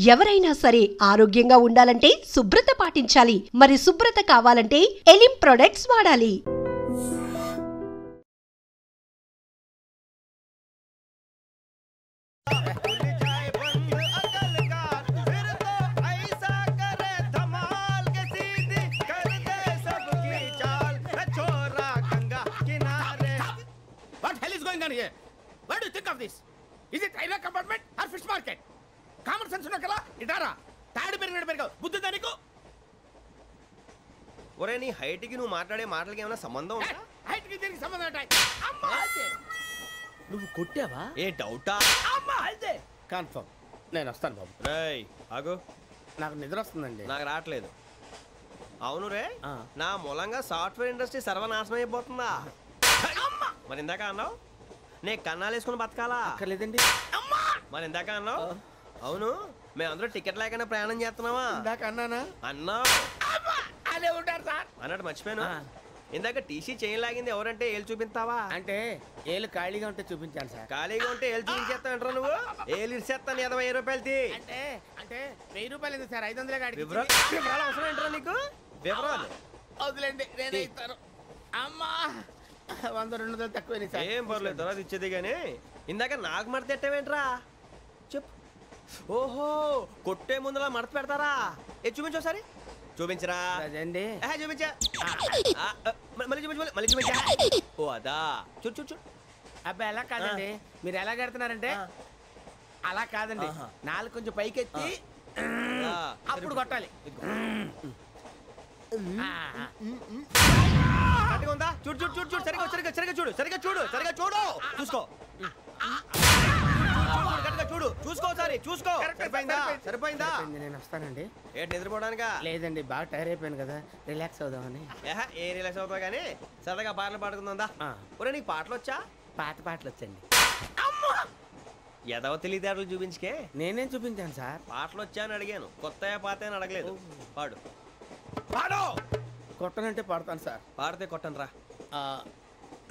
ఎవరైనా సరే ఆరోగ్యంగా ఉండాలంటే శుభ్రత పాటించాలి. మరి శుభ్రత కావాలంటే ఎలిం ప్రొడక్ట్స్ వాడాలి. What do you think of this? Is it railway compartment or fish market? Common sense ఉన్న కలా ఇటారా తాడి పెరిగినట్టు బుద్ధి దానికి. ఒరే నీ హైట్ కి నువ్వు మాట్లాడే మాటలకి ఏమైనా సంబంధం ఉందా? హైట్ కి దీనికి సంబంధం ఉంటాయి. అమ్మా నువ్వు కొట్టావా? ఏ డౌటా? అమ్మా అయితే కన్ఫర్మ్ నేను వస్తాను బాబు. రేయ్ ఆగు, నాకు నిద్ర వస్తుందండి. నాకు రావట్లేదు. అవును రే, నా మూలంగా సాఫ్ట్వేర్ ఇండస్ట్రీ సర్వనాశనం అయిపోతుందా? మరి ఇందాక అన్నావు నే కన్నాలు వేసుకుని బతకాలా? అక్కర్లేదండి. మరి ఇందాక అన్నావు అవును మేమందరూ టికెట్ లేకుండా ప్రయాణం చేస్తున్నావా? ఇందాక అన్నానా? అన్నావు. అదే ఉంటారు సార్ అన్నట్టు మర్చిపోయాను. ఇందాక టీసీ చైన్ లాగింది ఎవరంటే ఏళ్ళు చూపిస్తావా? అంటే ఏళ్ళు ఖాళీగా ఉంటే చూపించాను సార్. ఖాళీగా ఉంటే ఏళ్ళు చూపించేస్తావు నువ్వు? ఏళ్ళు ఇచ్చేస్తాను 20 రూపాయలది. అంటే అంటే 1000 రూపాయలు ఎందుకు సార్? 500 వివరాలు అవసరం ఏంటరా నీకు? వివరాలు వదిలేండి, నేనే ఇస్తాను. అమ్మా 100-200 తక్కువ సార్. ఏం పర్లేదు తర్వాత ఇచ్చేది కానీ ఇందాక నాకు మడత పెట్టావేంట్రా? చెప్పు. ఓహో కొట్టే ముందులా మడత పెడతారా? చూపించు ఒకసారి. చూపించరా? అదండి చూపించా. మళ్ళీ చూపించు, మళ్ళీ చూపించా. ఓ అదా చూడు చూడు చూడు. అబ్బాయి ఎలా కాదండి, మీరు ఎలా కడుతున్నారంటే అలా కాదండి. నాలుగు కొంచెం పైకెత్తి అప్పుడు కొట్టాలి. ఉందా? చూడు చూడు చూడు చూడు. సరిగా సరిగా సరిగా చూడు, సరిగా చూడు, సరిగా చూడు. చూసుకో చూడు, చూసుకో సారి చూసుకో. సరిపోయిందా? సరిపోయిందా? నేను వస్తానండి. ఏంటి నిద్రపోవడానికా? లేదండి, బాగా టైర్ అయిపోయాను కదా, రిలాక్స్ అవుదామని. ఏ రిలాక్స్ అవుతావు కానీ సరదాగా పాటలు పాడుకుందా? ఒరే నీకు పాటలు వచ్చా? పాటలు వచ్చండి. ఎదవ తెలివితేటలు చూపించుకే. నేనేం చూపించాను సార్? పాటలు వచ్చా అని అడిగాను, కొత్త పాత అని అడగలేదు. పాడు పాడు. కొట్టనంటే పాడతాను సార్. పాడితే కొట్టను రా.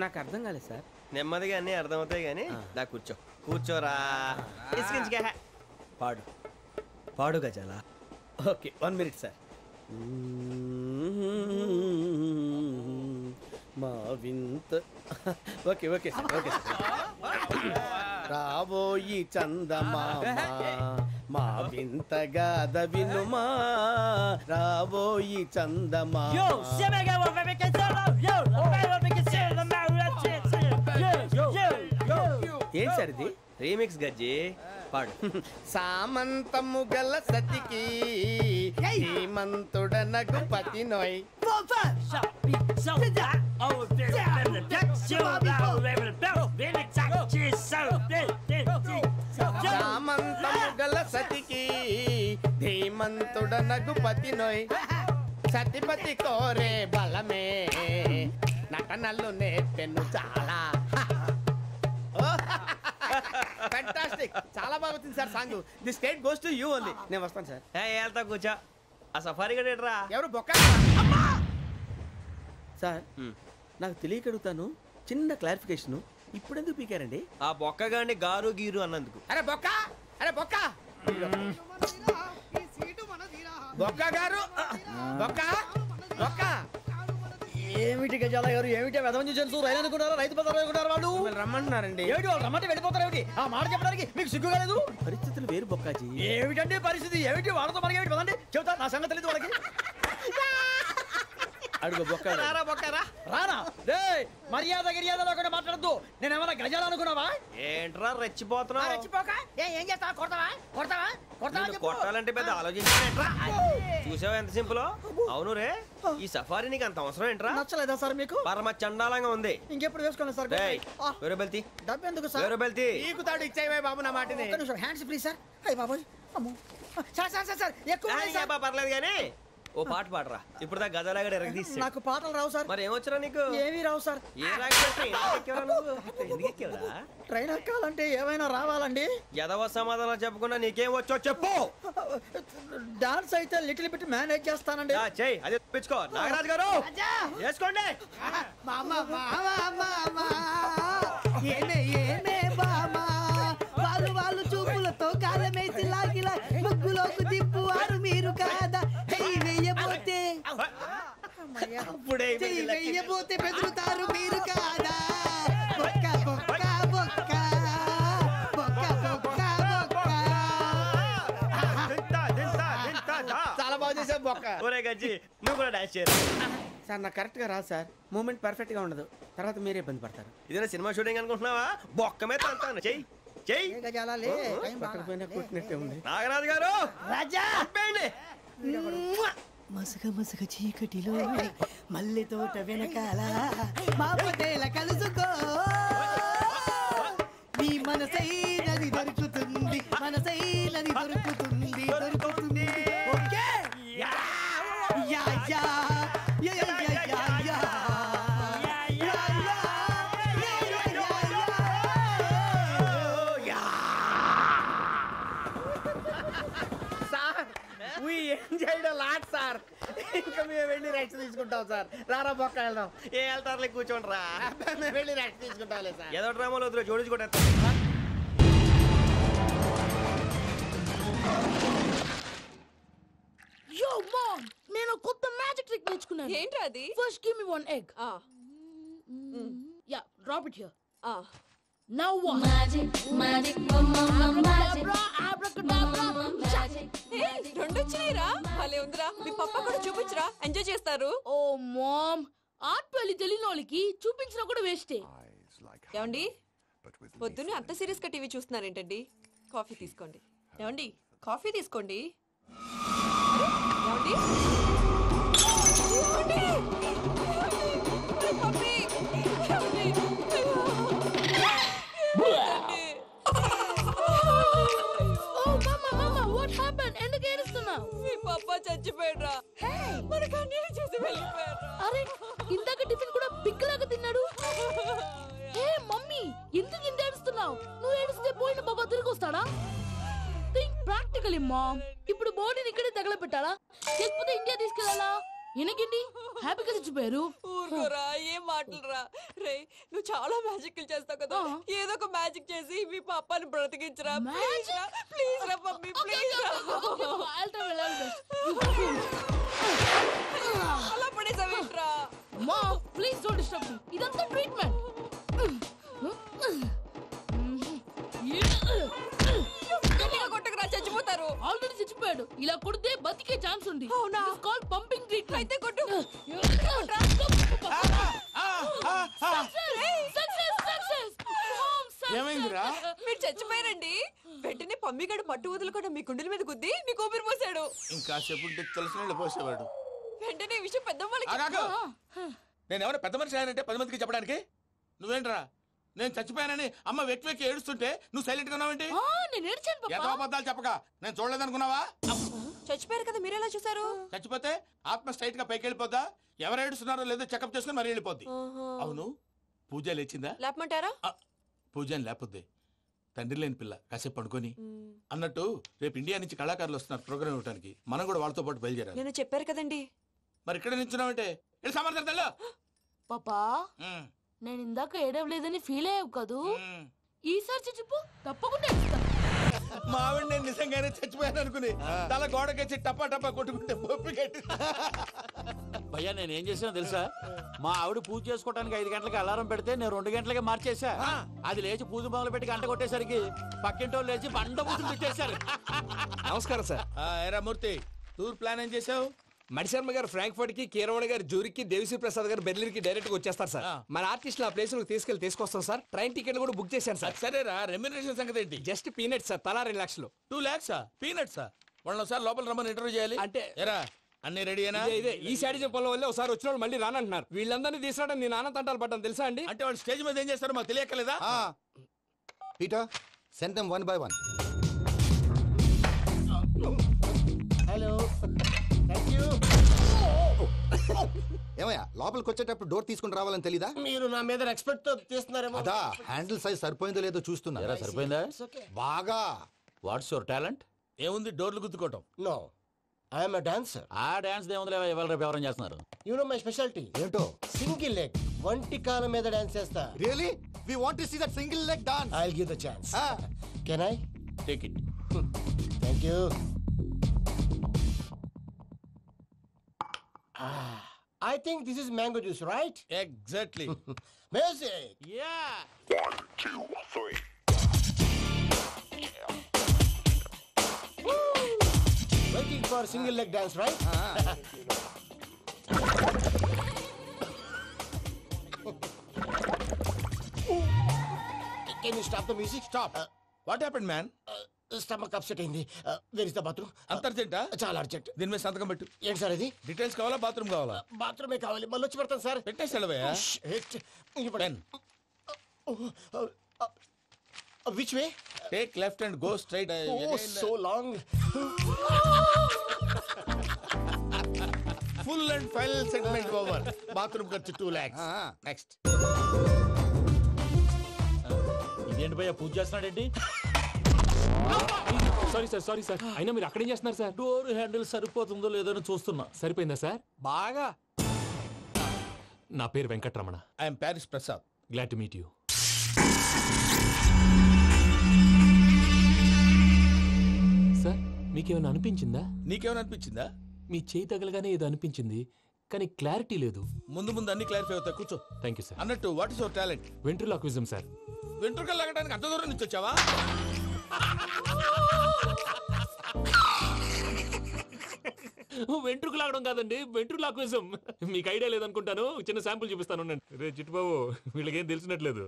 నాకు అర్థం కాలేదు సార్. నెమ్మదిగా అన్నీ అర్థమవుతాయి కానీ దా కూర్చో. కూర్చోరా. పాడు పాడు గజాల. Okay 1 minute sir. మా వింత. Okay okay sir, okay sir. రాబోయి చందమామ మా వింతగా దవినుమా, రాబోయి చందమామ. ఏంటి సార్ ఇది? రీమిక్స్ గజ్జి. పాడు. సామంతము గల సతికి హేమంతుడనగు పతి నోయ్. సామంతము గల సతికి ధీమంతుడనగు పతి నోయ్. సతిపతి కోరే బలమే నటనలు నేర్పెను చాలా. ఫ్యాంటాస్టిక్, చాలా బాగా వచ్చింది sir song. The state goes to you only. నేను వస్తాను సార్. వెళ్తా కూర్చో. ఆ సఫారీ గడేట్రా? ఎవరు బొక్క సార్? నాకు తెలియక అడుగుతాను, చిన్న క్లారిఫికేషన్. ఇప్పుడు ఎందుకు పీకారండి? ఆ బొక్కగాండి గారు గీరు అన్నందుకు. అరే బొక్క, అరే బొక్క, బొక్క గారు, బొక్క బొక్క. ఏమిటి గజాల గారు, ఏమిటి వెదవం చూసాను? రైలు అనుకున్నారా? రైతు బజార్ అనుకున్నారు వాళ్ళు? రమ్మంటున్నారండి. ఏమిటి వాళ్ళు రమ్మంటే వెళ్ళిపోతారు? ఏమిటి ఆ మాట చెప్పడానికి మీకు సిగ్గు కాలేదు? పరిస్థితులు వేరు బొక్కాజీ. ఏమిటండి పరిస్థితి? ఏమిటి వాళ్ళతో మనకి ఏమిటి? పదండి చెబుతా, నా సంగతి తెలియదు వాళ్ళకి. అడుగు బొక్క. రారా బొక్కరా. రానా? రే మర్యాద గిర్యాద లేకుండా మాట్లాడద్దు. నేనేమన్నా గజాలు అనుకున్నావా? ఏంట్రా రెచ్చిపోతున్నావు? రెచ్చిపోక ఏం చేస్తావా? కొడతావా కొడతావా కొడతావా? కొట్టాలంటే పెద్ద ఆలోచించారా? చూసావా ఎంత సింపుల్? అవును రే, ఈ సఫారీ నీకు అంత అవసరం ఏంట్రా? నచ్చలేదా సార్ మీకు? పరమ చండాలంగా ఉంది. ఇంకెప్పుడు వేసుకోండి సార్. వేరే బెల్తి. డబ్బు ఎందుకు సార్? వేరే బెల్తి. నీకు తాడు ఇచ్చాయి బాబు నా మాటని. Hands please sir. అయ్య బాబోయ్, అమ్మో సార్ సార్ సార్ ఎక్కువ పర్లేదు కానీ ఓ పాట పాడరా. ఇప్పుడు దా గదలాగడ ఎరగదీసి. నాకు పాటలు రావు సార్. మరి ఏమొచ్చరా నీకు? ఏమీ రావు సార్. ఏ ట్రైన్ ఎక్కాలంటే ఏమైనా రావాలండి. ఎదవ సమాధానం చెప్పకుండా నీకేం వచ్చో చెప్పు. డాన్స్ అయితే లిటిల్ బిట్ మేనేజ్ చేస్తానండి. చెయ్యి, అదే తెప్పించుకో. నాగరాజు గారు వేసుకోండి. వాళ్ళు చూపులతో కాలమేసి లాగిలా ముగ్గుల జోకు తిప్పువారు మీరు కాదా చెయ్యి వెయ్యబోతే చెయ్యి వెయ్యబోతే బెదురుతారు మీరు కాదా బొక్క బొక్క బొక్క బొక్క బొక్క బొక్క చాలా బాగా చేసావు బొక్క. ఒరే గజ్జి నువ్వు కూడా డాన్స్ చేయరు. సార్ నాకు కరెక్ట్ గా రాదు సార్. మూమెంట్ పర్ఫెక్ట్ గా ఉండదు, తర్వాత మీరే ఇబ్బంది పడతారు. ఇదేనా సినిమా షూటింగ్ అనుకుంటున్నావా? బొక్క మీద అంటాను. చెయ్యి చెయ్యి. గజాలే పక్కన పోయినా కొట్టినట్టే ఉంది. నాగరాజు గారు రాజా చంపేయండి. మసగ మసగ చీకటిలో మల్లె తోట వెనకాల మా పటేల కలుసుకో నీ మనసైనది దొరుకుతుంది మనసైనది దొరుకుతుంది దొరుకుతుంది okay yeah yeah yeah yeah yeah yeah yeah We enjoyed a lot, sir. ఇంకా మేము వెళ్ళి రెస్ట్ తీసుకుంటాం సార్. రారా బొక్క వెళ్దాం. ఏ వెళ్తారులే కూర్చోండి రా. మేము వెళ్ళి రెస్ట్ తీసుకుంటాంలే సార్. ఏదో డ్రామాలో వద్దు జోడించుకుంటా. Yo, mom! నేను కొత్త మ్యాజిక్ ట్రిక్ నేర్చుకున్నాను. ఏంట్రా అది? First give me one egg. Yeah, drop it here. Now what? Magic, magic, mama, magic, Abracadabra, magic. రెండు వచ్చినాయిరా. భలే ఉందిరా. మీ పప్ప కూడా చూపించరా, ఎంజాయ్ చేస్తారు. Oh, mom! ఆర్ట్ పెళ్లి తెలియని వాళ్ళకి చూపించినా కూడా వేస్టే. ఏమండి పొద్దున్నే అంత సీరియస్ గా టీవీ చూస్తున్నారేంటండి? కాఫీ తీసుకోండి. ఏమండి కాఫీ తీసుకోండి. ఏమండి? ఏమండి? ఏమండి? పప్పీ! ఏమండి? Oh, mama, what happened? ఎందుకు ఏడుస్తున్నావు? మీ పప్ప చచ్చిపోయాడురా. మనకు అన్యాయం చేసి వెళ్ళిపోయాడురా. అరే ఇందాక టిఫిన్ కూడా పిక్కలాగా తిన్నాడు. హే మమ్మీ, ఎందుకు ఇంత ఏడుస్తున్నావు? నువ్వు ఏడిస్తే పోయిన బాబా తిరిగి వస్తాడా? Think practically mom. ఇప్పుడు బాడీని ఇక్కడే తగలబెట్టాలా లేకపోతే ఇండియా తీసుకెళ్ళాలా? ఎనకండి హ్యాపీగా చచ్చిపోయారు. ఊరుకోరా, ఏం మాటలురా. రే నువ్వు చాలా మ్యాజిక్ చేస్తావు కదా, ఏదో ఒక మ్యాజిక్ చేసి మీ పాపాని బ్రతికించరా. ప్లీజ్ రా మమ్మీ, ప్లీజ్ రా. అలా పడేసావేంట్రా? Mom please don't disturb me. ఇదంతా ట్రీట్మెంట్. గట్టిగా కొట్టకురా, చచ్చిపోతారు. ఆల్రెడీ చచ్చిపోయాడు. ఇలా కొడితే బతికే ఛాన్స్ ఉంది. అవునా? It's called pumping treatment. అయితే కొట్టు. ఏమైందిరా? మీరు చచ్చిపోయారండి. వెంటనే పమ్మిగాడు మట్టు వదులుకుండా మీ గుండెల మీద గుద్ది మీకు ఊపిరి పోసాడు. ఇంకా చెప్పు తెలిసిన పోసేవాడు. వెంటనే ఈ విషయం పెద్ద నేను ఎవరైనా పెద్ద మనిషి ఆయనంటే 10 మందికి చెప్పడానికి నువ్వేంట్రా? నేను చచ్చిపోయానని అమ్మ వెక్కి వెక్కి ఏడుస్తుంటే నువ్వు సైలెంట్ గా ఉన్నావేంటి? నేను ఏడ్చాను పాపా. ఎంతో అబద్ధాలు చెప్పక నేను చూడలేదనుకున్నావా? చచ్చిపోయారు కదా, మీరెలా చూసారు? చచ్చిపోతే ఆత్మ స్ట్రైట్ గా పైకి వెళ్ళిపోద్దా? ఎవరు ఏడుస్తున్నారో లేదో చెకప్ చేసుకుని మరి వెళ్ళిపోద్ది. అవును, పూజ లేచిందా? లేపమంటారా? పూజ అని లేకపోద్ది. తండ్రి లేని పిల్ల కాసేపు పడుకొని. అన్నట్టు రేపు ఇండియా నుంచి కళాకారులు వస్తున్నారు ప్రోగ్రామ్ ఇవ్వడానికి. మనం కూడా వాళ్ళతో పాటు బయలుదేరాలి. నేను చెప్పారు కదండి. మరి ఇక్కడ నిల్చున్నావంటే సమర్థన పాపా నేను ఇందాక ఏడవలేదని ఫీల్ అయ్యావు కదూ. ఈసారి చచ్చిపో, తప్పకుండా ఏడుస్తాను. మావిడ నేను నిజంగానే చచ్చిపోయాను అనుకుని తల గోడకొచ్చి టపా టపా కొట్టుకుంటే పొప్పి కట్టి. భయ్యా నేనేం చేసానో తెలుసా? మా ఆవిడ పూజ చేసుకోవడానికి 5 గంటలకి అలారం పెడితే నేను 2 గంటలకి మార్చేసా. అది లేచి పూజ మొదలు పెట్టి గంట కొట్టేసరికి పక్కింటో లేచి బండ పూజలు పెట్టేశారు. నమస్కారం సార్. ఏరా మూర్తి, టూర్ ప్లాన్ ఏం చేసావు? మణిశర్మ గారు ఫ్రాంక్ఫర్ట్ కి, కీరవాణి గారు జూరిక్ కి, దేవిశ్రీ ప్రసాద్ గారు బెర్లిన్ కి డైరెక్ట్ గా వచ్చేస్తారు సార్. మన ఆర్టిస్ట్ ఆ ప్లేస్ తీసుకొస్తాం సార్. ట్రైన్ టికెట్ కూడా బుక్ చేశాను సార్. సరేరా, రెమ్యూనరేషన్ సంగతి ఏంటి? జస్ట్ పీనట్స్ సార్, తలా 2 లక్షలు. 2 lakhs పీనట్సా? వాళ్ళని ఒకసారి లోపల రమ్మని ఇంటర్వ్యూ చేయాలి. అంటే ఎరా అన్ని రెడీ అయినా? ఇదే ఈ శాడిజం పొలం వల్లే ఒకసారి వచ్చిన వాళ్ళు మళ్ళీ రానంటున్నారు. వీళ్ళందరినీ తీసుకురావడం నేను నాన్న తంటాలు పడ్డాను తెలుసా అండి. అంటే వాళ్ళు స్టేజ్ మీద ఏం చేస్తారో మాకు తెలియక్కలేదా? Peter, send them one by one. Hello, thank you. ఏమయ్యా, లోపలికి వచ్చేటప్పుడు డోర్ తీసుకుని రావాలని తెలీదా? మీరు నా మీద రెస్పెక్ట్ తో తీస్తున్నారేమో. అదా హ్యాండిల్ సైజ్ సరిపోయిందో లేదో చూస్తున్నా. సరిపోయిందా? బాగా. What's your talent? ఏముంది, డోర్లు గుద్దుకోవటం. No, I am a dancer. ఆ డాన్స్ దేవుందిలే, ఇవాళ రేపు ఎవరైనా చేస్తున్నారు. You know my speciality. ఏంటో? సింగిల్ లెగ్, వంటి కాలం మీద డాన్స్ చేస్తా. Really? We want to see that single leg dance. I'll give the chance. Can I? Take it. Thank you. I think this is mango juice, right? Exactly. Music. Yeah. 1, 2, 3. Waiting for single leg dance, right? Can you stop the music? Stop. What happened, man? Stomach upset అయింది. Where is the bathroom? అంత అర్జెంటా? చాలా urgent. దీని మీద సంతకం పెట్టు. ఏంటి sir ఇది? Details కావాలా బాత్రూమ్ కావాలా? బాత్రూమే కావాలి. మళ్ళీ వచ్చి పెడతాను sir. పెట్టేసాడవయ్యా. Pen. Which way? Take left and go straight. Oh, so long. Full and final segment over. Bathroom ఖర్చు 2 lakhs. Next. ఇదేంటి భయ్యా పూజ చేస్తున్నాడేంటి? సారీ సార్ అయినా మీరు అక్కడేం చేస్తున్నారు సార్? డోర్ హ్యాండిల్ సరిపోతుందో లేదో అని చూస్తున్నా. సరిపోయిందా సార్? బాగా. నా పేరు Venkatramana. I'm Paris Prasad. Glad to meet you. Sir మీకేమైనా అనిపించిందా? నీకేమైనా అనిపించిందా? మీ చేయి తగలగానే ఏదో అనిపించింది కానీ క్లారిటీ లేదు. ముందు అన్ని క్లారిఫై అవుతాయి. కూర్చో. Thank you sir. అన్నట్టు what is your talent? Ventriloquism sir. వెంట్రుకలు లాగడానికి అంత దూరం నుంచి వచ్చావా? వెంట్రుకు లాగడం కాదండి, వెంట్రులాక్విజం. మీకు ఐడియా లేదనుకుంటాను. చిన్న శాంపుల్ చూపిస్తాను. రే చిట్టుబాబు, వీళ్ళకేం తెలిసినట్లేదు.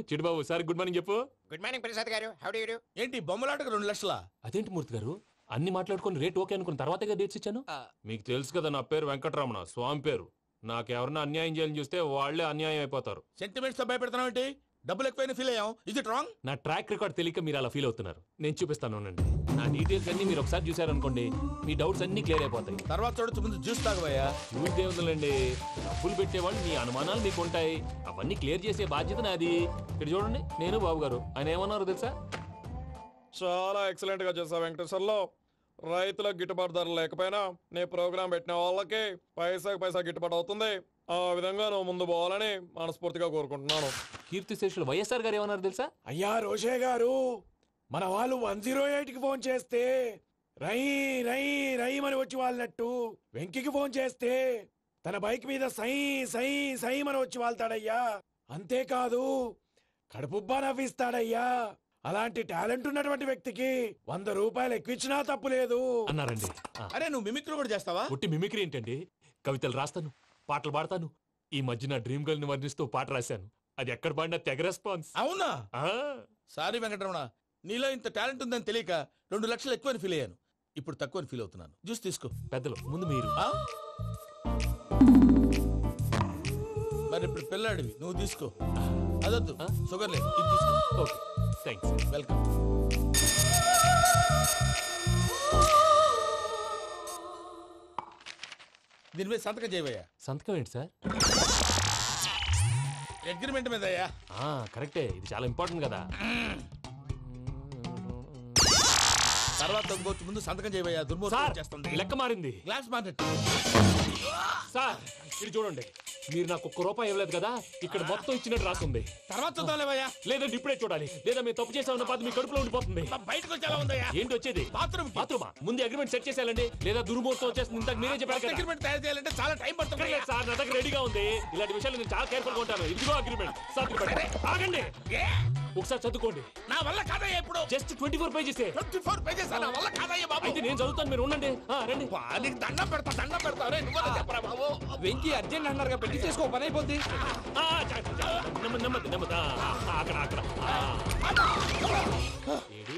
చిట్టుబాబు సార్ గుడ్ మార్నింగ్ చెప్పు. Good morning Prasad garu. How do you do? ఏంటి బొమ్మలాటకు 2 లక్షలా? అదేంటి మూర్తి గారు, అన్ని మాట్లాడుకుని రేట్ ఓకే అనుకున్న తర్వాతగా డేట్స్ ఇచ్చాను. మీకు తెలుసు కదా నా పేరు వెంకటరమణ, స్వామి పేరు. నాకెవరన్నా అన్యాయం చేయాలని చూస్తే వాళ్లే అన్యాయం అయిపోతారు. సెంటిమెంట్స్ తో భయపెడతావు ఏంటి? డబ్బులు ఎక్కువైనా ఫీల్ అయ్యాం. ఇది రాంగ్. నా ట్రాక్ రికార్డ్ తెలియక మీరు అలా ఫీల్ అవుతున్నారు. నేను చూపిస్తాను ఉండండి. నా డీటెయిల్స్ అన్ని మీరు ఒకసారి చూసారనుకోండి, మీ డౌట్స్ అన్ని క్లియర్ అయిపోతాయి. తర్వాత చూడొచ్చు, ముందు జ్యూస్ తాగబోయా. చూస్తే ఉందండి, డబ్బులు పెట్టేవాళ్ళు మీ అనుమానాలు మీకు ఉంటాయి. అవన్నీ క్లియర్ చేసే బాధ్యత నాది. ఇక్కడ చూడండి, నేను బాబు గారు. ఆయన ఏమన్నారు తెలుసా? చాలా ఎక్సలెంట్ గా చేసావు వెంకటేశ్వర్లో. రైతులకు గిట్టుబాటు ధర లేకపోయినా నీ ప్రోగ్రాం పెట్టిన వాళ్ళకి పైసాకి పైసా గిట్టుబాటు అవుతుంది. ఆ విధంగా నువ్వు ముందు పోవాలని మనస్ఫూర్తిగా కోరుకుంటున్నాను. కీర్తిశేషులు వైఎస్ఆర్ గారు ఏమన్నారు తెలుసా? అయ్యా రోషే గారు, మన వాళ్ళు 108కి ఫోన్ చేస్తే రై రై రై అని వచ్చి వాళ్ళనట్టు వెంకికి ఫోన్ చేస్తే తన బైక్ మీద సై సై సై అని వచ్చి వాళ్తాడయ్యా. అంతేకాదు కడుపుబ్బా నవ్విస్తాడయ్యా. అలాంటి టాలెంట్ ఉన్నటువంటి వ్యక్తికి 100 రూపాయలు ఎక్కువిచ్చినా తప్పు లేదు అన్నారండి. అరే నువ్వు మిమిక్రీ కూడా చేస్తావా? పుట్టి మిమిక్రీ ఏంటండి? కవితలు రాస్తాను, పాటలు పాడతాను. ఈ మధ్య నా డ్రీమ్ గర్ల్ ని వర్ణిస్తూ పాట రాశాను. అది ఎక్కడ పాడినా తెగ రెస్పాన్స్. అవునా? సారీ వెంకటరమణ, నీలో ఇంత టాలెంట్ ఉందని తెలియక 2 లక్షలు ఎక్కువని ఫీల్ అయ్యాను. ఇప్పుడు తక్కువని ఫీల్ అవుతున్నాను. జ్యూస్ తీసుకో. పెద్దలు ముందు మీరు. మరి ఇప్పుడు పిల్లాడివి, నువ్వు తీసుకో. అదొద్దు, షుగర్ లేదు, ఇది తీసుకో. Okay thanks. వెల్కమ్. దీని మీద సంతకం చేయవయ్యా. సంతకం ఏంటి సార్? అగ్రిమెంట్ మీద అయ్యా. కరెక్టే, ఇది చాలా ఇంపార్టెంట్ కదా. తర్వాత ఇంకొచ్చి ముందు సంతకం చేయవయ్యా. దుర్మోహం చేస్తుంది. లెక్క మారింది. గ్లాస్ మారినట్టు. సార్ ఇది చూడండి, మీరు నాకు 1 రూపాయి ఇవ్వలేదు కదా, ఇక్కడ మొత్తం ఇచ్చినట్టు రాస్తుంది. తర్వాత చూద్దాంలేవయ్యా. లేదంటే ఇప్పుడే చూడాలి, లేదా మేము తప్పు చేసామన్న బాధ మీ కడుపులో ఉండిపోతుంది. బయటకు వచ్చేలా ఉందయ్యా. ఏంటి వచ్చేది? బాత్రూమా? ముందు అగ్రిమెంట్ సెట్ చేసేయాలండి, లేదా దుర్మూర్తం వచ్చేస్తుంది. ఇంతకు మీరే చెప్పారు కదా. అగ్రిమెంట్ తయారు చేయాలంటే చాలా టైం పడుతుంది సార్. నా దగ్గర రెడీగా ఉంది. ఇలాంటి విషయాలు నేను చాలా కేర్ఫుల్ గా ఉంటాను. ఇదిగో అగ్రిమెంట్. ఆగండి, ఒకసారి చదువుకోండి. నా వల్ల కాదయ్యా. ఇప్పుడు జస్ట్ 24 పేజెస్. 24 పేజెస్ నా వల్ల కాదయ్యా బాబు. అయితే నేను చదువుతాను, మీరు ఉండండి. రండి. నీకు దండం పెడతా. నువ్వు చెప్పరా బాబు. వెంకీ అర్జెంట్ అన్నారుగా, పెళ్లి చేసుకో, పని అయిపోద్ది. అక్కడ ఏడి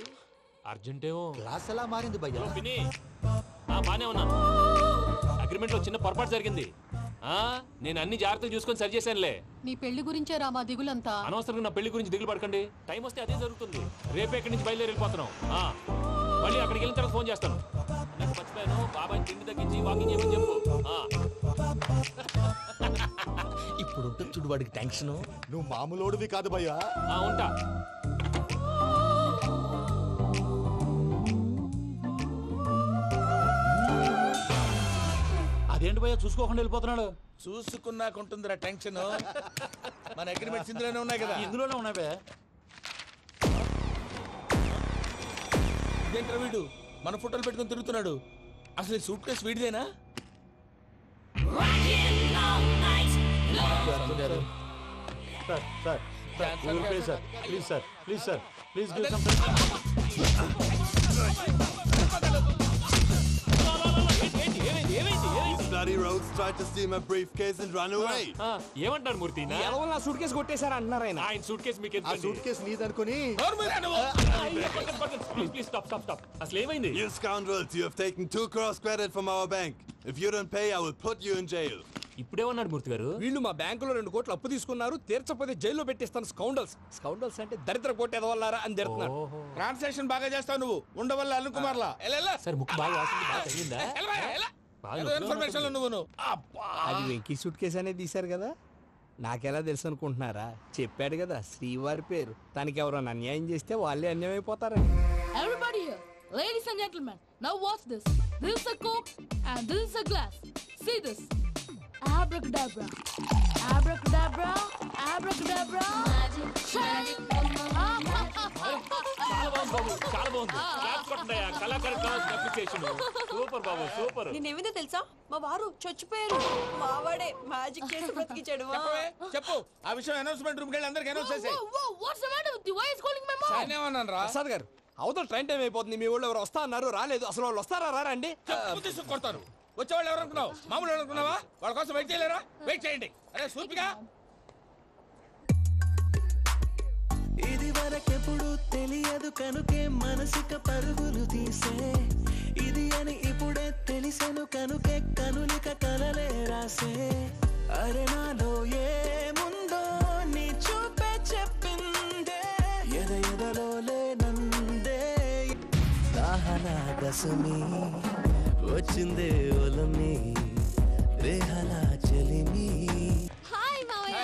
అర్జెంటేమో. క్లాస్ ఎలా మారింది భయ్యా? బానే ఉన్నాను. అగ్రిమెంట్ లో చిన్న పొరపాటు జరిగింది. నేను అన్ని జాగ్రత్తలు చూసుకొని సరి చేశానులే. నీ పెళ్లి గురించే రా మా దిగులంతా. అనవసరంగా నా పెళ్లి గురించి దిగులు పడకండి. టైం వస్తే అదే జరుగుతుంది. రేపే ఇక్కడి నుంచి బయలుదేరి వెళ్ళిపోతున్నాం. మళ్ళీ అక్కడికి వెళ్ళిన తర్వాత ఫోన్ చేస్తాను. నాకు మర్చిపోయాను, బాబాయ్ తిండి తగ్గించి వాకింగ్ చేయమని చెప్పు. ఇప్పుడు ఉంటుంది చూడు వాడికి టెన్షన్. నువ్వు మామూలోడివి కాదు భయ్యా. ఉంటా. అదేంటి భయ్యా చూసుకోకుండా వెళ్ళిపోతున్నాడు? చూసుకున్నాకుంటుందిరా టెన్షన్. మన అగ్రిమెంట్స్ ఇందులోనే ఉన్నాయి కదా. ఇందులోనే ఉన్నాయి. ఇదేంట్రా వీడు మన ఫోటోలు పెట్టుకుని తిరుగుతున్నాడు? అసలు సూట్ కేసు వీడిదేనా? Bloody rogues tried to steal my briefcase and run away. ఏమంటారు మూర్తి నా సూట్ కేసు కొట్టేశారా అన్నారు ఆయన. ఆయన సూట్ కేసు మీకు ఆ సూట్ కేసు నీదనుకుని ప్లీజ్ స్టాప్ స్టాప్ స్టాప్ అసలు ఏమైంది? You scoundrels, you have taken 2 crores credit from our bank. If you don't pay, I will put you in jail. ఇప్పుడేమన్నాడు మూర్తి గారు? వీళ్ళు మా బ్యాంకులో 2 కోట్లు అప్పు తీసుకున్నారు, తీర్చకపోతే జైల్లో పెట్టిస్తాను. స్కౌండల్స్ స్కౌండల్స్ అంటే దరిద్ర కొట్టేదవల్లారా అని తిడుతున్నారు. ట్రాన్సాక్షన్ బాగా చేస్తావు నువ్వు, ఉండవల్ల అల్లు కుమార్లా. సార్ ముక్కు బాగా వాసింది, బాగా తగిలిందా? ఇన్ఫర్మేషన్ నువ్వు అది వెంకీ సూట్ కేసు అనేది తీశారు కదా, నాకెలా తెలుసు అనుకుంటున్నారా? చెప్పాడు కదా శ్రీవారి పేరు. తనకి ఎవరైనా అన్యాయం చేస్తే వాళ్ళే అన్యాయం అయిపోతారని. Everybody here, ladies and gentlemen, now watch this. This is a coke and this is a glass. See this. Abracadabra. Abracadabra. Abracadabra. Magic. చాలా బాగుంది బాబు, చాలా బాగుంది. క్లాప్స్ కొట్టండి, కళాకారు క్లాస్ అప్రిసియేషన్. సూపర్ బాబు, సూపర్. నేనేమిందో తెలుసా, మా వారు చచ్చిపోయారు, మావాడే మ్యాజిక్ చేసి బ్రతికించాడు. చెప్పు ఆ విషయం అనౌన్స్మెంట్ రూమ్ కెళ్ళి అందరికి అనౌన్స్ చేసేయ్. What's the matter with you? Why is calling my mom? నేనేమన్నాను రా ప్రసాద్ గారు, అవతల ట్రైన్ టైం అయిపోతుంది. మీ వాళ్ళు ఎవరు వస్తా అన్నారు, రాలేదు. అసలు వాళ్ళు వస్తారా రారా అండి? తీసుకు కొడతారు. వచ్చేవాళ్ళు ఎవరు అనుకున్నావు? మామూలు ఎవరు అనుకున్నావా? వాళ్ళ కోసం వెయిట్ చేయలేరా? వెయిట్ చేయండి. అరే సూపిగా ఇది వరకెప్పుడు తెలియదు కనుకే మనసుక పరుగులు తీసే, ఇది అని ఇప్పుడే తెలిసెను కనుకే కనులిక కలలే రాసే. అరే నాలో ఏముందో నీ చూపే చెప్పిందే, ఎదలో లేనందే. దాహనా దశమి వచ్చిందే ఒలమి, రేహలా చెలిమి. హాయ్ మావయ్య.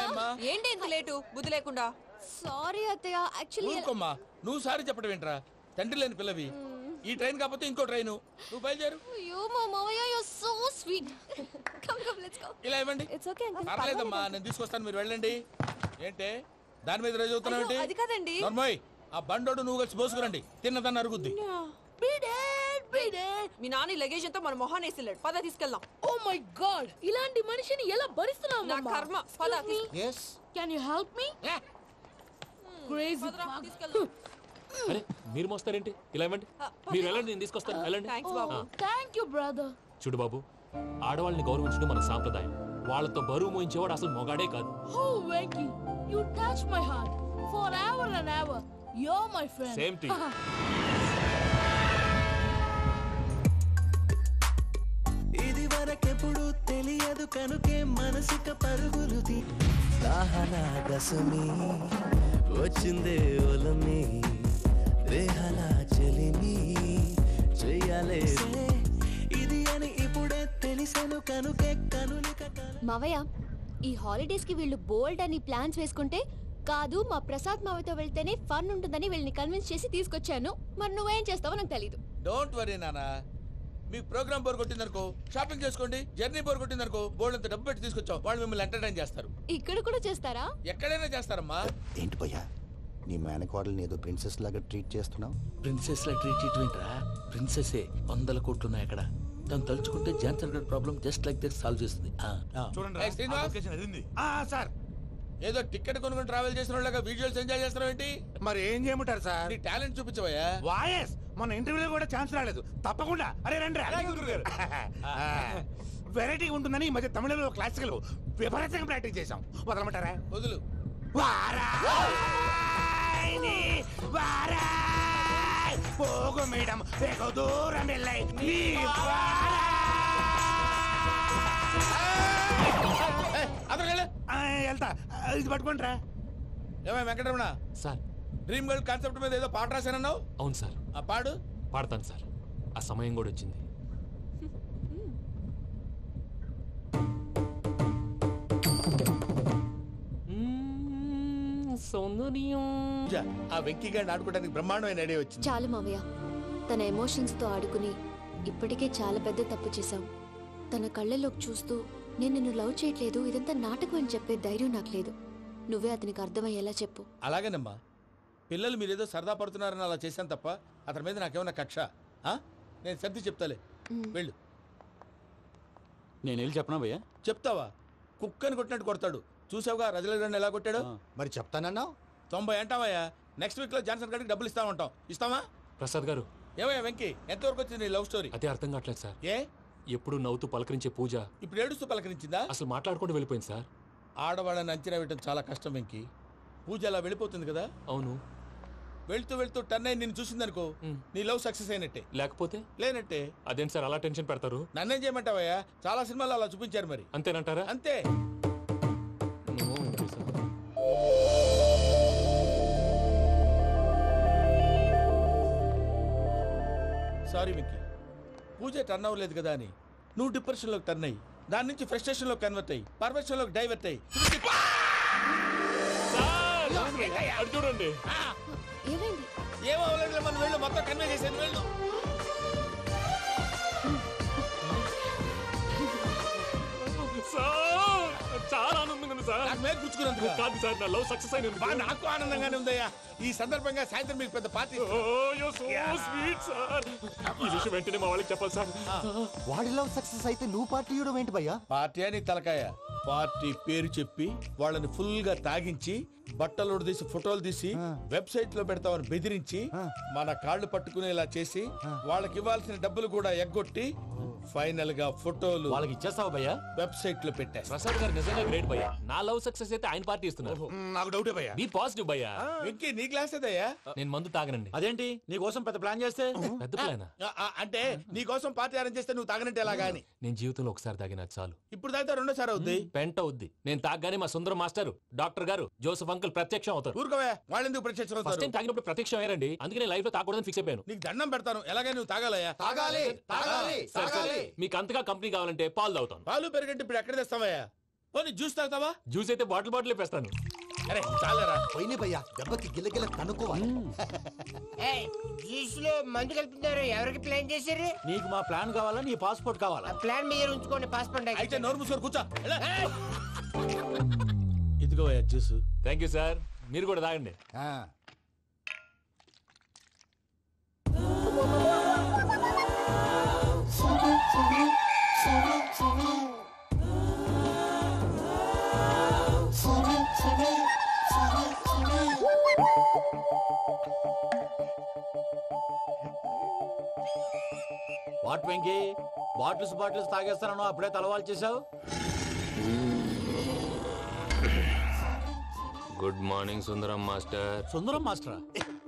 ఏంటి ఇంత లేటు, బుద్ధి లేకుండా? సారీ అత్తయ్య, యాక్చువల్లీ ఊరుకోమ్మా, నువ్వు సారీ చెప్పడం ఏంట్రా? తండ్రి లేని పిల్లవి. ఈ ట్రైన్ కాకపోతే ఇంకో ట్రైన్, నువ్వు బయలుదేరు. అయ్యో మా మావయ్య, you are so sweet. Come come let's go. ఇలా ఇవ్వండి. It's okay uncle. పర్లేదమ్మా, నేను తీసుకొస్తాను, మీరు వెళ్ళండి. ఏంటే దాని మీద రోజు అవుతున్నావు ఏంటి? అది కాదండి. నర్మోయ్, ఆ బండోడు నువ్వు కలిసి పోసుకురండి, తిన్నదాన్ని అరుగుద్ది. మీ నాని లగేజ్ అంతా మన మొహాన్ వేసిల్లాడు, పద తీసుకెళ్దాం. Oh my god, ఇలాంటి మనిషిని ఎలా భరిస్తున్నావు? నా కర్మ. పద. yes Can you help me? Crazy. అరే మీరు మోస్తారేంటి? ఇలా ఇవ్వండి, మీరు వెళ్ళండి, నేను తీసుకొస్తాను. వెళ్ళండి. Thank you brother. చూడు బాబు, ఆడవాళ్ళని గౌరవించడం మన సాంప్రదాయం. వాళ్ళతో బరువు మోయించేవాడు అసలు మొగాడే కాదు. Oh Venky, you touch my heart forever and ever. You're my friend. Same to you. ఇది వరకెప్పుడు తెలియదు కనుకే మనసుక పరుగులు తీ. దాహనా దశమి వచ్చిందే ఒలమి, రేహలా చెలిమి చెయ్యాలే. ఇది అని ఇప్పుడే తెలిసెను కనుకే కనులిక. మావయ్య, ఈ హాలిడేస్ కి వీళ్ళు బోల్డ్ అని ప్లాన్స్ వేసుకుంటే కాదు మా ప్రసాద్ మావయ్యతో వెళ్తేనే ఫన్ ఉంటుందని వీళ్ళని కన్విన్స్ చేసి తీసుకొచ్చాను. మరి నువ్వేం చేస్తావో నాకు తెలీదు. డోంట్ వరీ నానా, మీకు ప్రోగ్రామ్ బోర్ కొట్టిందనుకో షాపింగ్ చేసుకోండి, జర్నీ బోర్ కొట్టిందనుకో బోర్డు అంత డబ్బు పెట్టి తీసుకొచ్చాం, వాళ్ళు మిమ్మల్ని ఎంటర్టైన్ చేస్తారు. ఇక్కడ కూడా చేస్తారా? ఎక్కడైనా చేస్తారమ్మా. ఏంటి భయ్యా, నీ మేనకోడల్ని ఏదో ప్రిన్సెస్ లాగా ట్రీట్ చేస్తున్నావు? ప్రిన్సెస్ లా ట్రీట్ చేయటమేంట్రా? ప్రిన్సెసే 100 కోట్లు ఉన్నాయి అక్కడ. తను తలుచుకుంటే జాన్సన్ గడ్ problem just like that solve చేస్తుంది. చూడండి సార్, ఏదో టికెట్ కొనుక్కొని ట్రావెల్ చేసిన వాళ్ళగా విజువల్స్ ఎంజాయ్ చేస్తున్నావు ఏంటి? మరి ఏం చేయమంటారు సార్? నీ టాలెంట్ చూపించవయ్యా. వాయస్ మన ఇంటర్వ్యూలో కూడా ఛాన్స్ రాలేదు. తప్పకుండా అరే రండి. వెరైటీ ఉంటుందని ఈ మధ్య తమిళంలో క్లాసికల్ విపరీతంగా ప్రాక్టీస్ చేసాం. వదలమంటారా? వదులు. పోగు మేడం వెగు దూరం వెళ్ళై వెళ్తా. ఇది పట్టుకుంటారా? ఏమై Venkataramana sir, dream girl concept మీద ఏదో పాట రాశానన్నావు? అవును సార్. ఆ పాడు. పాడతాను సార్, ఆ సమయం కూడా వచ్చింది. సౌందర్యం. ఆ వెంకీ గారిని ఆడుకోవడానికి బ్రహ్మాండమైన ఐడియా వచ్చింది. చాలు మావయ్య, తన ఎమోషన్స్ తో ఆడుకుని ఇప్పటికే చాలా పెద్ద తప్పు చేశావు. తన కళ్ళలోకి చూస్తూ నేను నిన్ను లవ్ చేయట్లేదు, ఇదంతా నాటకం అని చెప్పే ధైర్యం నాకు లేదు. నువ్వే అతనికి అర్థమయ్యేలా చెప్పు. అలాగేనమ్మా, పిల్లలు మీరేదో సరదా పడుతున్నారని అలా చేశాను తప్ప అతని మీద నాకేమన్నా కక్ష? నేను సర్ది చెప్తాలే, వెళ్ళు. నేను వెళ్ళి చెప్పనా భయ్యా? చెప్తావా? కుక్కని కొట్టినట్టు కొడతాడు. చూసావుగా రజలగడ్డ ఎలా కొట్టాడు? మరి చెప్తానన్నావు. 90 అంటావయ్యా. నెక్స్ట్ వీక్ లో జాన్సన్ గారికి డబ్బులు ఇస్తామంటాం. ఇస్తావా? ప్రసాద్ గారు, ఏమయ్యా వెంకీ, ఎంతవరకు వచ్చింది నీ లవ్ స్టోరీ? అదే అర్థం కావట్లేదు సార్. ఏ ఎప్పుడు నవ్వుతూ పలకరించే పూజ ఇప్పుడు ఏడుస్తూ పలకరించిందా? అసలు మాట్లాడుకుంటూ వెళ్ళిపోయింది సార్. ఆడవాళ్ళని అంచనా వేయడం చాలా కష్టం వెంకీ. పూజ అలా వెళ్ళిపోతుంది కదా. అవును. వెళ్తూ వెళ్తూ టర్న్ అయి నిన్ను చూసిందనుకో, నీ లవ్ సక్సెస్ అయినట్టే. లేకపోతే లేనట్టే. అదేంటి సార్ అలా టెన్షన్ పెడతారు? నన్నేం చేయమంటావయ్యా? చాలా సినిమాలు అలా చూపించారు మరి. అంతేనంటారా? అంతే. సారీ వెంకీ, పూజ టర్న్ అవ్వలేదు కదా అని నువ్వు డిప్రెషన్లోకి టర్న్ అయ్యి, దాని నుంచి ఫ్రస్ట్రేషన్లోకి కన్వర్ట్ అయ్యి, పర్వర్షన్లోకి డైవర్ట్ అయ్యి. చూడండి, ఏమో మనం వెళ్ళు, మొత్తం కన్వే చేసేది వెళ్ళు. చాలా ఆనందంగా ఉంది సార్. నాకు మీద గుచ్చుకున్నందుకు కాదు సార్, నా లవ్ సక్సెస్ అయినందుకు. నాకు ఆనందంగానే ఉందయ్యా. ఈ సందర్భంగా సాయంత్రం మీకు పెద్ద పార్టీ. Sweet sir. ఈ విషయం వెంటనే మా వాళ్ళకి చెప్పాలి సార్. వాడి లవ్ సక్సెస్ అయితే నువ్వు పార్టీ ఇవ్వడం ఏంటి భయ్యా? పార్టీ అని తలకాయ. పార్టీ పేరు చెప్పి వాళ్ళని ఫుల్ గా తాగించి, బట్టలు తీసి ఫోటోలు తీసి వెబ్సైట్ లో పెడతామని బెదిరించి, మన కాళ్ళు పట్టుకునేలా చేసి, వాళ్ళకి ఇవ్వాల్సిన డబ్బులు కూడా ఎగ్గొట్టి, ఫైనల్ గా ఫోటోలు వాళ్ళకి ఇచ్చేస్తావా భయ్యా? వెబ్సైట్ లో పెట్టేస్తా. ప్రసాద్ గారు నిజంగా గ్రేట్ భయ్యా. నా లవ్ సక్సెస్ అయితే ఆయన పార్టీ ఇస్తున్నారు. నాకు డౌటే భయ్యా. బీ పాజిటివ్ భయ్యా. వెంకీ నీ గ్లాస్ ఏదయ్యా? నేను మందు తాగనండి. అదేంటి నీ కోసం పెద్ద ప్లాన్ చేస్తే? పెద్ద ప్లాన్ అంటే నీ కోసం పార్టీ అరేంజ్ చేస్తే నువ్వు తాగనంటే ఎలాగా అని. నేను జీవితంలో ఒకసారి తాగినా చాలు. ఇప్పుడు తాగితే రెండోసారి అవుద్ది. పెంట అవుద్ది. నేను తాగగానే మా సుందరం మాస్టర్, డాక్టర్ గారు, జోసెఫ్ అంకుల్ ప్రత్యక్షం అవుతారు. ఊరుకోవే, వాళ్ళు ఎందుకు ప్రత్యక్షం అవుతారు? ఫస్ట్ టైం తాగినప్పుడు ప్రత్యక్షం అయ్యారండి. అందుకే నేను లైఫ్ లో తాగకూడదని ఫిక్స్ అయిపోయాను. నీకు దండం పెడతాను, ఎలాగైనా నువ్వు తాగాలయ్యా. తాగాలి తాగాలి సరే, మీకు అంతగా కంపెనీ కావాలంటే పాలు తాగుతాను. పాలు పెరిగంటే ఇప్పుడు ఎక్కడ తెస్తావయ్యా? పోనీ జ్యూస్ తాగుతావా? జ్యూస్ అయితే బాటిల్ వేస్తాను. అరే చాలరా పోయిన భయ్యా, దెబ్బకి గిల్లగిల్ల కనుక్కోవాలి. జ్యూస్ లో మందు కలుపుతున్నారు. ఎవరికి ప్లాన్ చేశారు? నీకు మా ప్లాన్ కావాలా? నీ పాస్పోర్ట్ కావాలా? ప్లాన్ మీద ఉంచుకోండి, పాస్పోర్ట్ అయితే నోరు మూసుకొని కూర్చో. ఇదిగో జ్యూస్. Thank you sir. మీరు కూడా తాగండి. వాట్ వెంకీ, బాటిల్స్ తాగేస్తానో అప్పుడే తలవాలు చేసావు. Good morning Sundaram master. Sundaram మాస్టరా?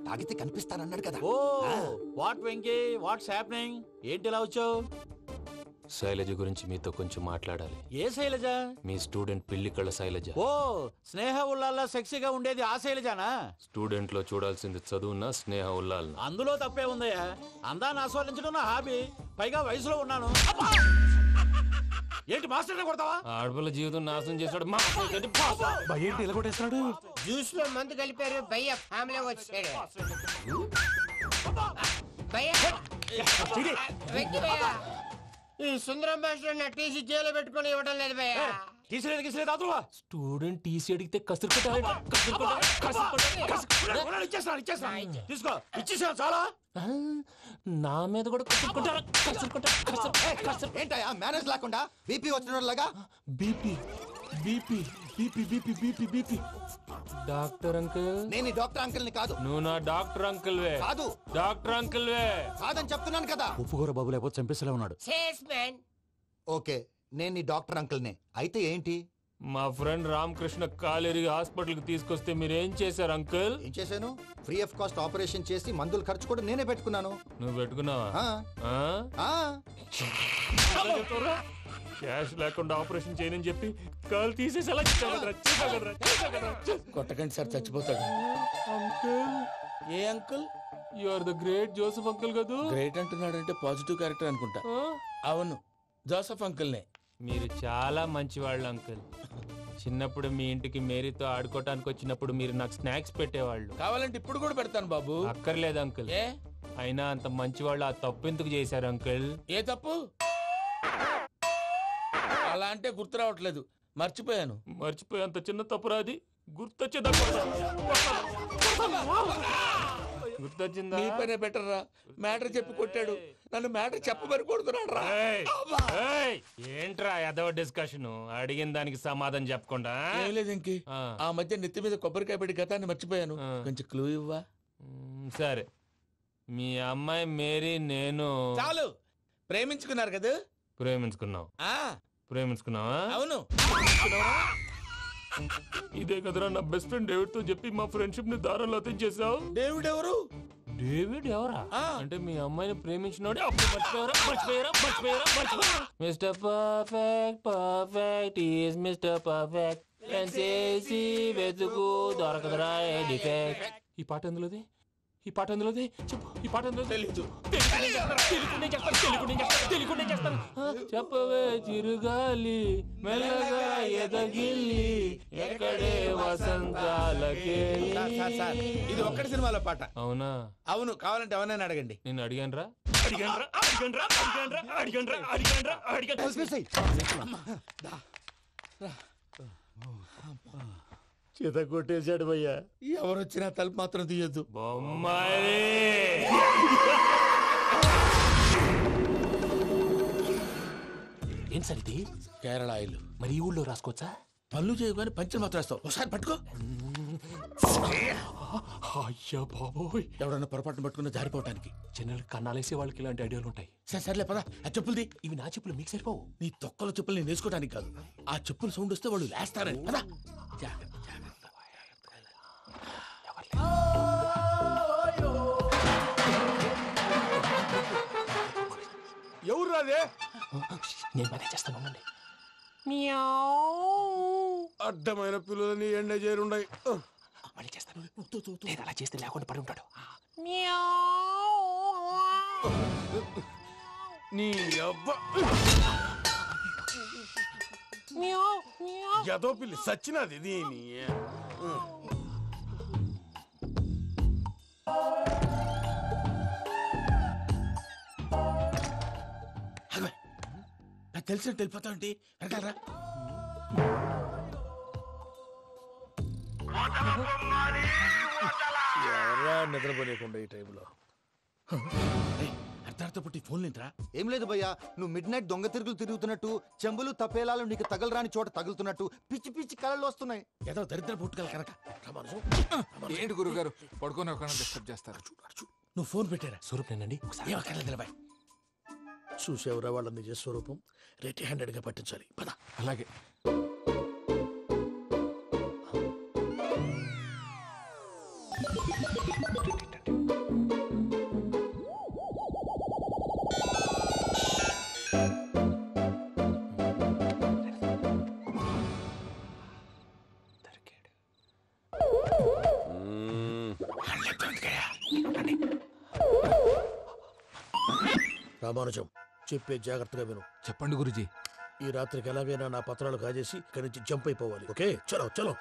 తాగితే కనిపిస్తానన్నాడు కదా. Oh what Venky, what's happening? ఏంటి ఇలా వచ్చావు? శైలజ గురించి మీతో కొంచెం మాట్లాడాలి. ఏ శైలజ? మీ స్టూడెంట్ పిల్లి కళ్ళ శైలజ. ఓ స్నేహ ఉల్లాల్లో సెక్సీగా ఉండేది ఆ శైలజానా? స్టూడెంట్ లో చూడాల్సింది చదువున్న స్నేహ ఉల్లాల్. అందులో తప్పే ఉందయ్యా. అందాన్ని ఆస్వాదించడం నా హాబీ. పైగా వయసులో ఉన్నాను. ఏంటి మాస్టర్ కొడతావా? ఆడపిల్ల జీవితం నాశనం చేశాడు. ఏంటి ఇలా కొట్టేస్తున్నాడు? జ్యూస్ లో మందు కలిపారు. భయ్య ఫ్యామిలీ వచ్చాడు. ఈ సుందరం భాష టీసీ జైలు పెట్టుకుని ఇవ్వడం లేదు భయ్య. స్టూడెంట్ టీసీ అడిగితే తీసుకో, ఇచ్చేసా చాలా. నా మీద కూడా ఏంటయ్యా మేనేజ్ లేకుండా బీపీ వచ్చినలాగా? BP BP BP BP BP BP. Doctor uncle. నేను డాక్టర్ అంకుల్ ని కాదు. నువ్వు నా డాక్టర్ అంకుల్ వే. కాదు డాక్టర్ అంకుల్ వే. కాదని చెప్తున్నాను కదా. ఉప్పుకూర బాబు లేకపోతే చంపేసేలా ఉన్నాడు. ఓకే, నేను నీ డాక్టర్ అంకుల్ నే. అయితే ఏంటి? మా ఫ్రెండ్ రామకృష్ణ కాలేరికి హాస్పిటల్ కి తీసుకొస్తే మీరేం చేశారు అంకుల్? ఏం చేశాను? ఫ్రీ ఆఫ్ కాస్ట్ ఆపరేషన్ చేసి మందులు ఖర్చు కూడా నేనే పెట్టుకున్నాను. నువ్వు పెట్టుకున్నావా? క్యాష్ లేకుండా ఆపరేషన్ చేయనని చెప్పి కాల్ తీసేసి ఎలా కొట్టకండి సార్, చచ్చిపోతాడు. అంకుల్. ఏ uncle? You are the great Joseph uncle కదా. గ్రేట్ అంటున్నాడు అంటే పాజిటివ్ క్యారెక్టర్ అనుకుంటా. అవును, జోసెఫ్ అంకుల్నే. మీరు చాలా మంచివాళ్ళు అంకుల్. చిన్నప్పుడు మీ ఇంటికి మేరీతో ఆడుకోవటానికి వచ్చినప్పుడు మీరు నాకు స్నాక్స్ పెట్టేవాళ్ళు. కావాలంటే ఇప్పుడు కూడా పెడతాను బాబు. అక్కర్లేదు అంకుల్. అయినా అంత మంచివాళ్ళు ఆ తప్పు ఎందుకు చేశారు అంకుల్? ఏ తప్పు? అలా అంటే గుర్తు రావట్లేదు, మర్చిపోయాను. మర్చిపోయేంత చిన్న తప్పురాది గుర్తొచ్చేదా? గుర్తొచ్చిందా? నీ పనే బెటర్ రా. మ్యాటర్ చెప్పి కొట్టాడు, నన్ను మ్యాటర్ చెప్పమని కొడుతున్నాడు రా. ఏంట్రా ఎదవ డిస్కషన్? అడిగిన దానికి సమాధానం చెప్పకుండా ఏం లేదు ఇంకి. ఆ మధ్య నెత్తి మీద కొబ్బరికాయ పెట్టి గతాన్ని మర్చిపోయాను. కొంచెం క్లూ ఇవ్వా? సరే, మీ అమ్మాయి మేరీ నేను చాలు. ప్రేమించుకున్నారు కదా? ప్రేమించుకున్నావు. ప్రేమించుకున్నావా? అవును. ఇదే కదరా నా బెస్ట్ ఫ్రెండ్ డేవిడ్ తో చెప్పి మా ఫ్రెండ్షిప్ ని దారంలో తెచ్చేసావు. డేవిడ్ ఎవరు? డేవిడ్ ఎవరా? అంటే మీ అమ్మాయిని ప్రేమించినోడే. Mister perfect, perfect is mister perfect. చేసి వెతుకు దొరకదురా డిఫెక్ట్. ఈ పాట ఎందులోది? ఈ పాట ఎందులోది? చెప్పు. ఈ పాట ఎందులో? తెలీదు. చెప్పవే చిరుగాలి మెల్లగా ఎదగిల్లి ఎక్కడే వసంతాలకే. ఇది ఒక్కటి సినిమాలో పాట. అవునా? అవును. కావాలంటే ఎవరైనా అడగండి. నేను అడిగాను రా. చేత కొట్టేశాడు భయ్యా. ఎవరు వచ్చినా తలుపు మాత్రం తీయద్దు. ఏం సార్ ఇది? కేరళ ఆయిల్. మరి ఈ ఊళ్ళో రాసుకోవచ్చా? పళ్ళు చేయగానే పంచలు మాత్రం వేస్తావు. ఒకసారి పట్టుకో. అయ్యా బాబోయ్, ఎవడన్నా పొరపాటున పట్టుకున్న జారిపోవటానికి. జనరల్ కన్నాలేసే వాళ్ళకి ఇలాంటి ఐడియాలు ఉంటాయి. సర్లే పదా. ఆ చెప్పులది. ఇవి నా చెప్పులు, మీకు సరిపోవు. నీ తొక్కల చెప్పులు నేను వేసుకోవడానికి కాదు, ఆ చెప్పులు సౌండ్ వస్తే వాళ్ళు లేస్తారని. పదా. ఎవరు రాదే? నేను మేనేజ్ చేస్తాను, ఉండండి. అడ్డమైన పిల్లలని ఎండ చేరుండయి. మళ్ళీ చేస్తాను. లేదు, అలా చేస్తే లేకుండా పడి ఉంటాడు. నీ అబ్బ ఎదో పిల్లి సచ్చినది దీని. నాకు తెలిసినట్టు వెళ్ళిపోతా ఉంటే వెనకాలరా. ఎవరా నిద్రపోలేకుండా ఈ టైంలో? అర్ధార్థ పుట్టి ఫోన్ లేంట్రా. ఏం లేదు భయ్యా, నువ్వు మిడ్ నైట్ దొంగ తిరుగులు తిరుగుతున్నట్టు, చెంబులు తపేలాలు నీకు తగలరాని చోట తగులుతున్నట్టు పిచ్చి పిచ్చి కళలు వస్తున్నాయి. ఏదో దరిద్ర పుట్టుకల కనుక. ఏంటి గురుగారు పడుకొని ఒక డిస్టర్బ్ చేస్తారు? నువ్వు ఫోన్ పెట్టారా? స్వరూప్ నేనండి. ఏమక్కర్లేదు. చూసేవరా వాళ్ళ నిజ స్వరూపం. రెట్టి హ్యాండెడ్ గా పట్టించాలి. పద. అలాగే. రామానుజం, చెప్పే జాగ్రత్తగా విను. చెప్పండి గురుజీ. ఈ రాత్రికి ఎలాగైనా నా పత్రాలు కాజేసి ఇక్కడి నుంచి జంప్ అయిపోవాలి. ఓకే, చలో చలో.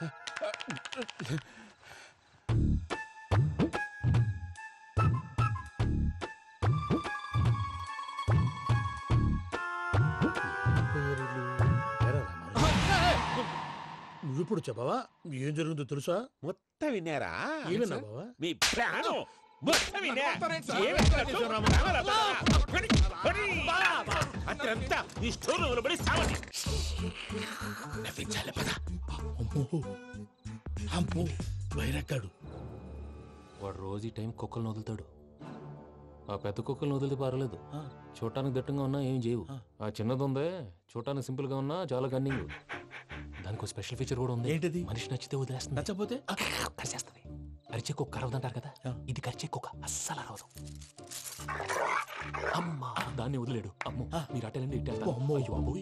నువ్విప్పుడు చెప్పవా? ఏం జరిగిందో తెలుసా? మొత్తం విన్నారా? ఏమన్నా బావా? మీ ప్రాణం అత్యంతా ఈ స్టోర్ పడి సావండి. అమ్మో, వైరక్కాడు. వాడు రోజు ఈ టైం కుక్కలను వదులుతాడు. ఆ పెద్ద కుక్కలను వదిలితే పర్వాలేదు, చూడటానికి దట్టంగా ఉన్నా ఏం చేయవు. ఆ చిన్నది ఉందే, చూడటానికి సింపుల్ గా ఉన్నా చాలా కన్నింగ్. దానికి స్పెషల్ ఫీచర్ కూడా ఉంది. ఏంటిది? మనిషి నచ్చితే వదిలేస్తుంది, నచ్చపోతే కరిచేస్తుంది. అరిచే కుక్క అరవదంటారు కదా, ఇది కరిచే కుక్క అస్సలు అరవదు. అమ్మా, దాన్ని వదిలేడు. అమ్మో, మీరు అటెండి ఇటు వెళ్తారు. అమ్మో, అయ్యో అమ్మో.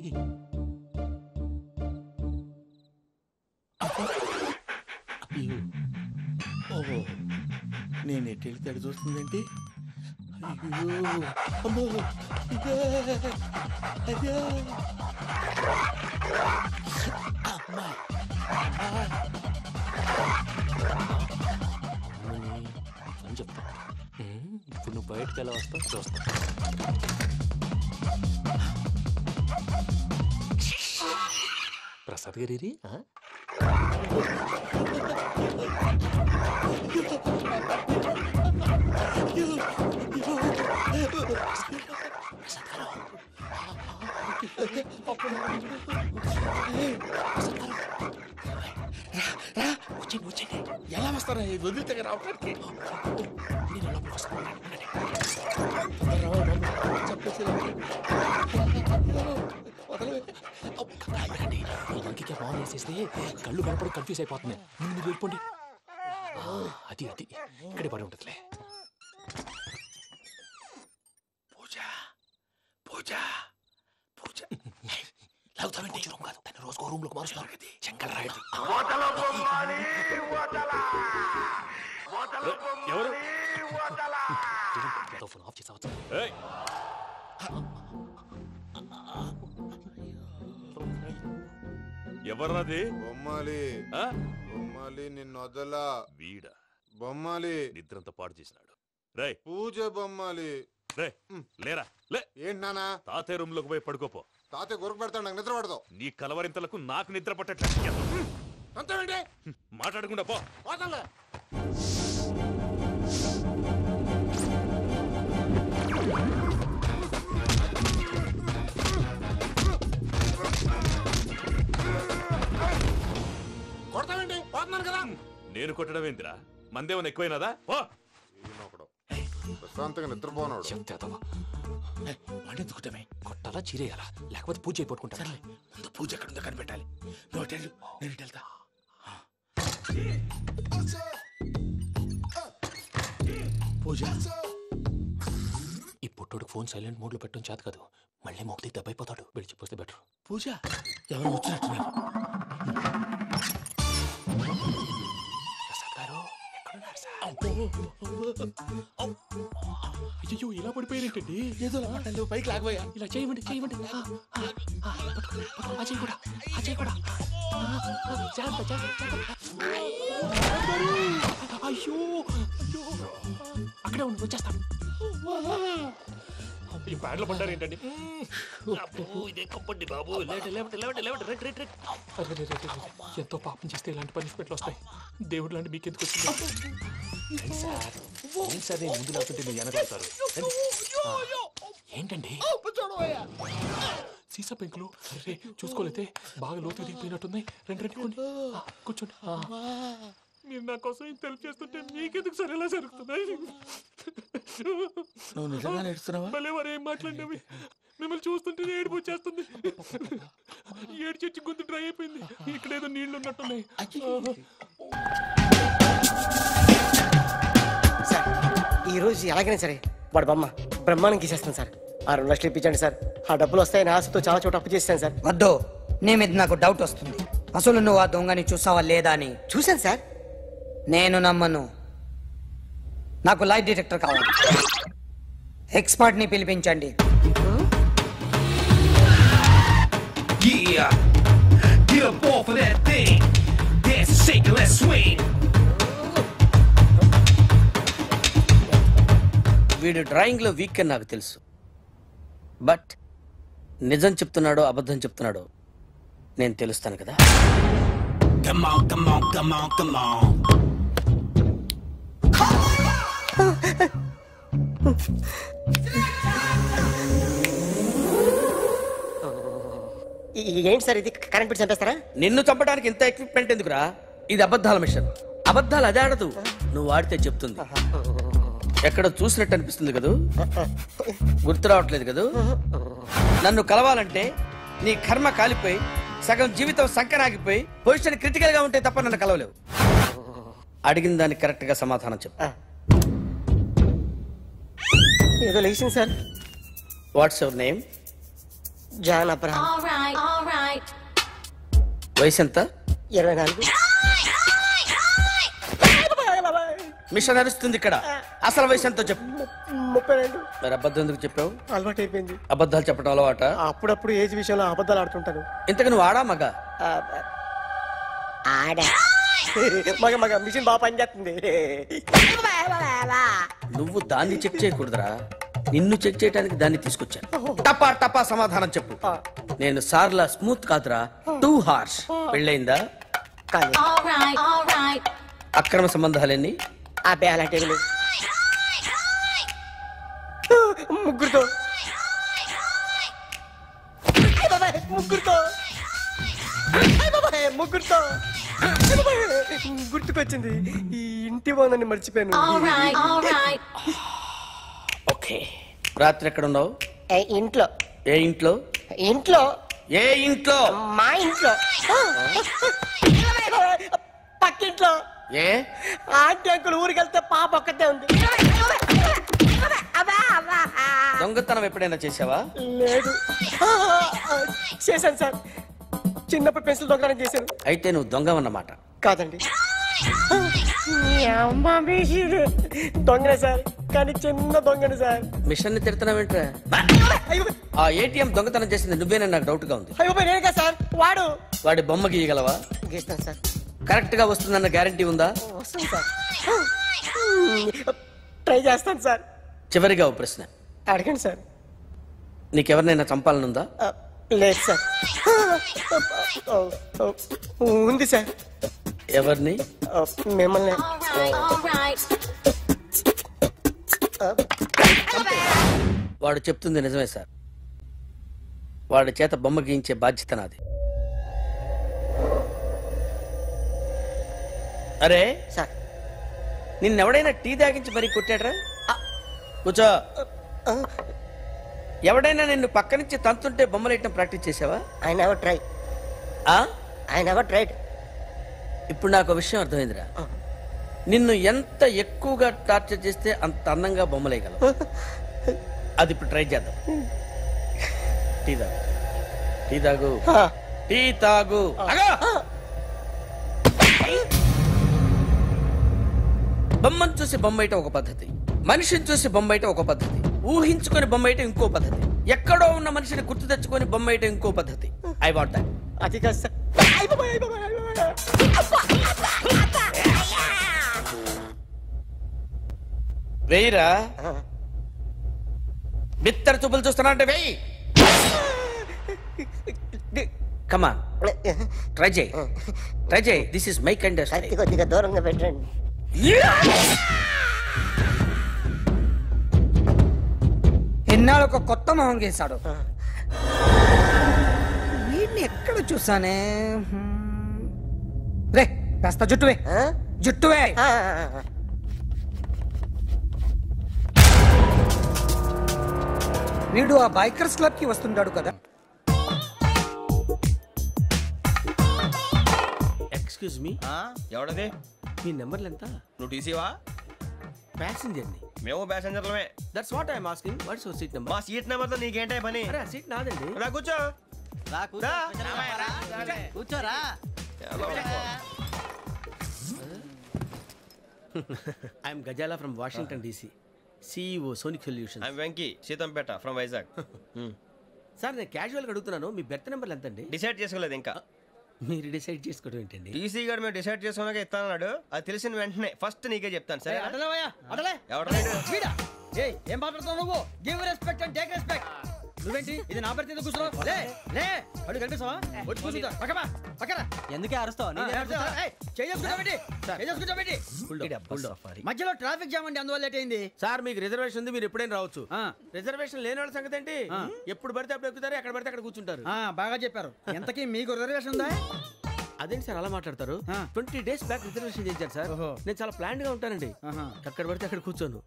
ఓహో, నేను ఎటు వెళ్తే అటు చూస్తుందేంటి? అయ్యో అమ్మో, అయ్యో అమ్మా. అని చెప్తా. ఇప్పుడు నువ్వు బయటకు ఎలా వస్తావు చూస్తా. ప్రసాద్ గారి ఎలా వస్తారా వదిలితే రావడానికి? ఇంకే బాగా వేసేస్తే కళ్ళు కనపడి కన్ఫ్యూజ్ అయిపోతుంది. ముందు మీరు వెళ్ళిపోండి. అది అది ఇక్కడే పడి ఉంటుందిలే. పూజ పూజ పూజ లాగుతామంటే రూమ్ కాదు, తను రోజుకో రూమ్ లోకి మారుస్తున్నారు కదా. చెంగల్ రాయడు. ఎవరు ఫోన్ ఆఫ్ చేసావచ్చు. ఎవర్రాది? బొమ్మాలి బొమ్మాలి నిన్ను వదలా. వీడ బొమ్మాలి నిద్రంతా పాడు చేసినాడు. రే పూజ బొమ్మాలి. రే లేరా లే. ఏంటి నానా? తాతయ్య రూమ్ లోకి పోయి పడుకోపో. తాతయ్య గొరకు పెడతాడు, నాకు నిద్ర పడతావు. నీ కలవరింతలకు నాకు నిద్ర పట్టట్లేదు. మాట్లాడకుండా పో. కొడతావేంటి? పోతున్నాను కదా. నేను కొట్టడం ఏంటిరా? మందేమన్నా ఎక్కువైనదా? పో. ప్రశాంతంగా నిద్రపోనాడు. వాడెందుకుంటామే? కొట్టాలా చీరేయాలా లేకపోతే పూజ అయిపోట్టుకుంటా. ముందు పూజ ఎక్కడ ఉందో కనిపెట్టాలి. నువ్వు వెళ్ళు, నేను వెళ్తా. పూజ ఈ పుట్టోడు ఫోన్ సైలెంట్ మోడ్ లో పెట్టడం చేత కాదు. మళ్ళీ మోక్తి దెబ్బైపోతాడు. విడిచిపోతే బెటర్. పూజ ఎవరు వచ్చినట్టున్నారు? ప్రసాద్ గారు ఎక్కడున్నారు సార్? అయ్యో ఇలా పడిపోయారేంటండి? ఏదో మాటలు పైకి లాగబోయా. ఇలా చేయమండి చేయమండి. అజయ్ కూడా అజయ్ కూడా అయ్యో అక్కడే ఉండి వచ్చేస్తాను. ఈ బ్యాడ్లో పడ్డారు ఏంటండి? ఇదే కప్పండి బాబు. ఎంతో పాపం చేస్తే ఇలాంటి పనిష్మెంట్లు వస్తాయి. దేవుడు లాంటి మీకు ఎందుకు వచ్చింది సార్? నేను ముందు లేకుంటే మీరు వెనకాడతారు. ఏంటండి సీసా పెంకులు? అరే చూసుకోలేతే బాగా లోతు దిగిపోయినట్టున్నాయి. రెండు కూర్చోండి. మీరు నా కోసం ఇంత హెల్ప్ చేస్తుంటే మీకెందుకు సరే ఎలా జరుగుతున్నాయి? నువ్వు నిజంగా నేర్చుతున్నావా? మళ్ళీ వారు ఏం మాట్లాడినవి? మిమ్మల్ని చూస్తుంటే ఏడుపు వచ్చేస్తుంది. ఏడు చెట్టు గొంతు డ్రై అయిపోయింది. ఇక్కడ ఏదో నీళ్లు ఉన్నట్టున్నాయి. సార్ ఈ రోజు ఎలాగైనా సరే వాడు బొమ్మ బ్రహ్మాండం గీసేస్తాను సార్. 6 లక్షలు ఇప్పించండి సార్. ఆ డబ్బులు వస్తాయని ఆశతో చాలా చోట అప్పు చేస్తాను సార్. వద్దు, నీ మీద నాకు డౌట్ వస్తుంది. అసలు నువ్వు ఆ దొంగని చూసావా లేదా అని. చూశాను సార్. నేను నమ్మను. నాకు లైట్ డిటెక్టర్ కావాలి. ఎక్స్పర్ట్ ని పిలిపించండి. Yeah, get up off of that thing. Dance and shake and let's swing. వీడు డ్రాయింగ్ లో వీక్ అని నాకు తెలుసు. బట్ నిజం చెప్తున్నాడో అబద్ధం చెప్తున్నాడో నేను తెలుస్తాను కదా. Come on, come on, come on, come on. ఏంటి సార్ ఇది? కరెంట్ బిల్ చంపేస్తారా? నిన్ను చంపడానికి ఇంత ఎక్విప్మెంట్ ఎందుకురా? ఇది అబద్ధాల మిషన్. అబద్ధాలు అదే ఆడదు, నువ్వు ఆడితే చెప్తుంది. ఎక్కడ చూసినట్టు అనిపిస్తుంది కదూ? గుర్తు రావట్లేదు కదూ? నన్ను కలవాలంటే నీ కర్మ కాలిపోయి సగం జీవితం సంకరాగిపోయి పొజిషన్ క్రిటికల్ గా ఉంటే తప్ప నన్ను కలవలేవు. అడిగిన దానికి కరెక్ట్ గా సమాధానం చెప్పు. ఏదో లేచింది sir. What's your name? John Abraham. వయసు ఎంత? 24. మిషన్ నడుస్తుంది ఇక్కడ. అసలు వయసు ఎంతో చెప్పు. 32. మరి అబద్ధం ఎందుకు చెప్పావు? అలవాటు అయిపోయింది. అబద్ధాలు చెప్పడం అలవాట? అప్పుడప్పుడు ఏజ్ విషయంలో అబద్ధాలు ఆడుతుంటాను. ఇంతకు నువ్వు ఆడా మగ? ఆడా. మగ మిషన్ బాగా పనిచేస్తుంది. నువ్వు దాన్ని చెక్ చేయకూడదురా, నిన్ను చెక్ చేయడానికి దాన్ని తీసుకొచ్చాను. టపా టపా సమాధానం చెప్పు. నేను సార్లా స్మూత్ కాదురా, టూ హార్ష్. పెళ్ళైందా? కానీ అక్రమ సంబంధాలన్నీ? అబ్బాయి అలాంటివి లేవు. ముగ్గురుతో ముగ్గురుతో గుర్తుకొచ్చింది. ఈ ఇంటి బాగుందని మర్చిపోయాను. ఓకే, రాత్రి ఎక్కడ ఉన్నావు? ఇంట్లో. ఏ ఇంట్లో? ఇంట్లో. ఏ ఇంట్లో? మా ఇంట్లో. పక్కింట్లో. ఏ ఆంటీ అంకుల్ ఊరికి వెళ్తే పాప ఒక్కతే ఉంది. దొంగతనం ఎప్పుడైనా చేసావా? లేదు. చేశాను సార్, చిన్నప్పుడు పెన్సిల్ దొంగతనం చేశాను. అయితే నువ్వు దొంగవన్నమాట. కాదండి, దొంగనే సార్, కానీ చిన్న దొంగని సార్. మిషన్ ని తిడుతున్నావేంట్రా? ఆ ఏటీఎం దొంగతనం చేసింది నువ్వేనని నాకు డౌట్ గా ఉంది. అయ్యో నేనే కదా సార్. వాడి బొమ్మ గీయగలవా? గీస్తాను సార్. కరెక్ట్ గా వస్తుందన్న గ్యారంటీ ఉందా? వస్తుంది సార్, ట్రై చేస్తాను సార్. చివరిగా ఓ ప్రశ్న అడగండి సార్. నీకెవరినైనా చంపాలనుందా? లేదు సార్. ఉంది సార్. ఎవరిని? మిమ్మల్ని. వాడు చెప్తుంది నిజమే సార్. వాడి చేత బొమ్మ గీయించే బాధ్యత నాది. అరే సార్, నిన్నెవడైనా టీ తాగించి మరీ కొట్టాడ్రా? కూర్చో. ఎవడైనా నిన్ను పక్క నుంచి తంతుంటే బొమ్మలేయటం ప్రాక్టీస్ చేసావా? I never try. I never tried. ఇప్పుడు నాకు విషయం అర్థమైందిరా. నిన్ను ఎంత ఎక్కువగా టార్చర్ చేస్తే అంత అందంగా బొమ్మలేయగలవు. అది ఇప్పుడు ట్రై చేద్దాం. టీ తాగు, టీ తాగు, టీ తాగు. బొమ్మను చూసి బొమ్మయటం ఒక పద్ధతి, మనిషిని చూసి బొమ్మయటం ఒక పద్ధతి, ఊహించుకొని బొమ్మయటం ఇంకో పద్ధతి, ఎక్కడో ఉన్న మనిషిని గుర్తు తెచ్చుకొని బొమ్మయటం ఇంకో పద్ధతి. I want that. అది కాదు సార్. వెయ్యిరా. బిత్తర చూపులు చూస్తున్నా అంటే వెయ్యి. కమాన్, ట్రై చేయి, ట్రై చేయి. This is my kind. కొద్దిగా దూరంగా పెట్టండి. ఎన్నాళ్ళు ఒక కొత్త మొహం గీశాడు. వీడిని ఎక్కడ చూసానే? రే కాస్త జుట్టువే, జుట్టువే. వీడు ఆ బైకర్స్ క్లబ్ కి వస్తుంటాడు కదా. Excuse me, ఎవడది? మీ నెంబర్లు ఎంత? నువ్వు టీసీవా? ప్యాసింజర్ ని. మేము ప్యాసెంజర్లమే. That's what I'm asking. What's your seat number? మా సీట్ నెంబర్ తో నీకేంటే పని? అరే ఆ సీట్ నాదండి. రా కూర్చో. కూర్చోరా. I'm Gazala from Washington DC, CEO Sonic Solutions. I'm Venky, Seethampeta from Vizag. Sir నేను క్యాజువల్గా అడుగుతున్నాను, మీ బెర్త్ నెంబర్లు ఎంత అండి? డిసైడ్ చేసుకోలేదు ఇంకా. మీరు డిసైడ్ చేసుకోవడం ఏంటండి? టీసీ గారు మేము డిసైడ్ చేసుకున్నాక ఇస్తానన్నాడు. అది తెలిసిన వెంటనే ఫస్ట్ నీకే చెప్తాను. సరే ఏం మాట్లాడుతున్నావు నువ్వు? Give respect and take respect. నువ్వేంటి ఇది నా పరిస్థితి కూర్చున్నావు? లే లే, అడుగు కనిపిస్తావా? వచ్చి కూర్చుంటా. పక్కరా. ఎందుకే అరుస్తావు? మధ్యలో ట్రాఫిక్ జామ్ అండి, అందువల్ల లేట్ అయింది. సార్ మీకు రిజర్వేషన్ ఉంది, మీరు ఎప్పుడైనా రావచ్చు. రిజర్వేషన్ లేని వాళ్ళ సంగతి ఏంటి? ఎప్పుడు పడితే అప్పుడు ఎక్కుతారు, ఎక్కడ పడితే అక్కడ కూర్చుంటారు. బాగా చెప్పారు. ఎంతకీ మీకు రిజర్వేషన్ ఉందా? అదేంటి సార్ అలా మాట్లాడతారు? 20 days బ్యాక్ రిజర్వేషన్ చేశారు సార్. నేను చాలా ప్లాన్డ్ గా ఉంటానండి. ఎక్కడ పడితే అక్కడ కూర్చోను.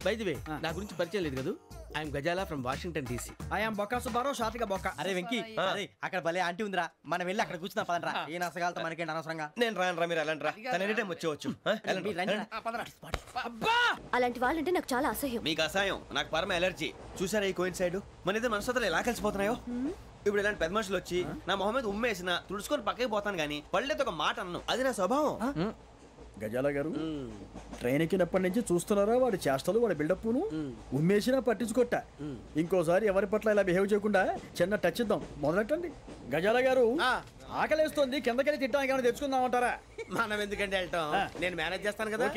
బై ది వే, నా గురించి పరిచయం లేదు కదా. I'm Gazala from Washington DC. I'm Bokka Subbarao, షాతిగా బొక్క. అరే వెంకీ, అక్కడ భలే ఆంటీ ఉందిరా, మనం వెళ్ళి అక్కడ కూర్చున్నా పదనరా. ఏ నసగాలతో మనకేంటి అనవసరంగా. నేను రాను రా, మీరు వెళ్ళండి రా. తన ఎనీ టైం వచ్చేవచ్చు. అలాంటి వాళ్ళంటే నాకు చాలా అసహ్యం. మీకు అసహాయం, నాకు పరమ ఎలర్జీ. చూసారా ఈ కోయిన్ సైడ్? మన ఇద్దరు మనసులో ఎలా కలిసిపోతున్నాయో. ఇప్పుడు ఇలాంటి పెద్ద మనుషులు వచ్చి నా మొహం మీద ఉమ్మేసిన తుడుచుకొని పక్కకి పోతాను కానీ పళ్ళేతో ఒక మాట అన్ను. అది నా స్వభావం. గజాల గారు, ట్రైన్ ఎక్కినప్పటి నుంచి చూస్తున్నారా వాడి చేష్టలు, వాడి బిల్డప్ను? ఉమ్మేసినా పట్టించుకోట. ఇంకోసారి ఎవరి పట్ల ఇలా బిహేవ్ చేయకుండా చిన్న టచ్ ఇద్దాం. మొదలెట్టండి. గజాల గారు, ఆకలేస్తోంది, కిందకెళ్ళి తిట్టడానికి ఏమైనా తెచ్చుకుందామంటారా? మనం ఎందుకంటే వెళ్తాం, నేను మేనేజ్ చేస్తాను కదా.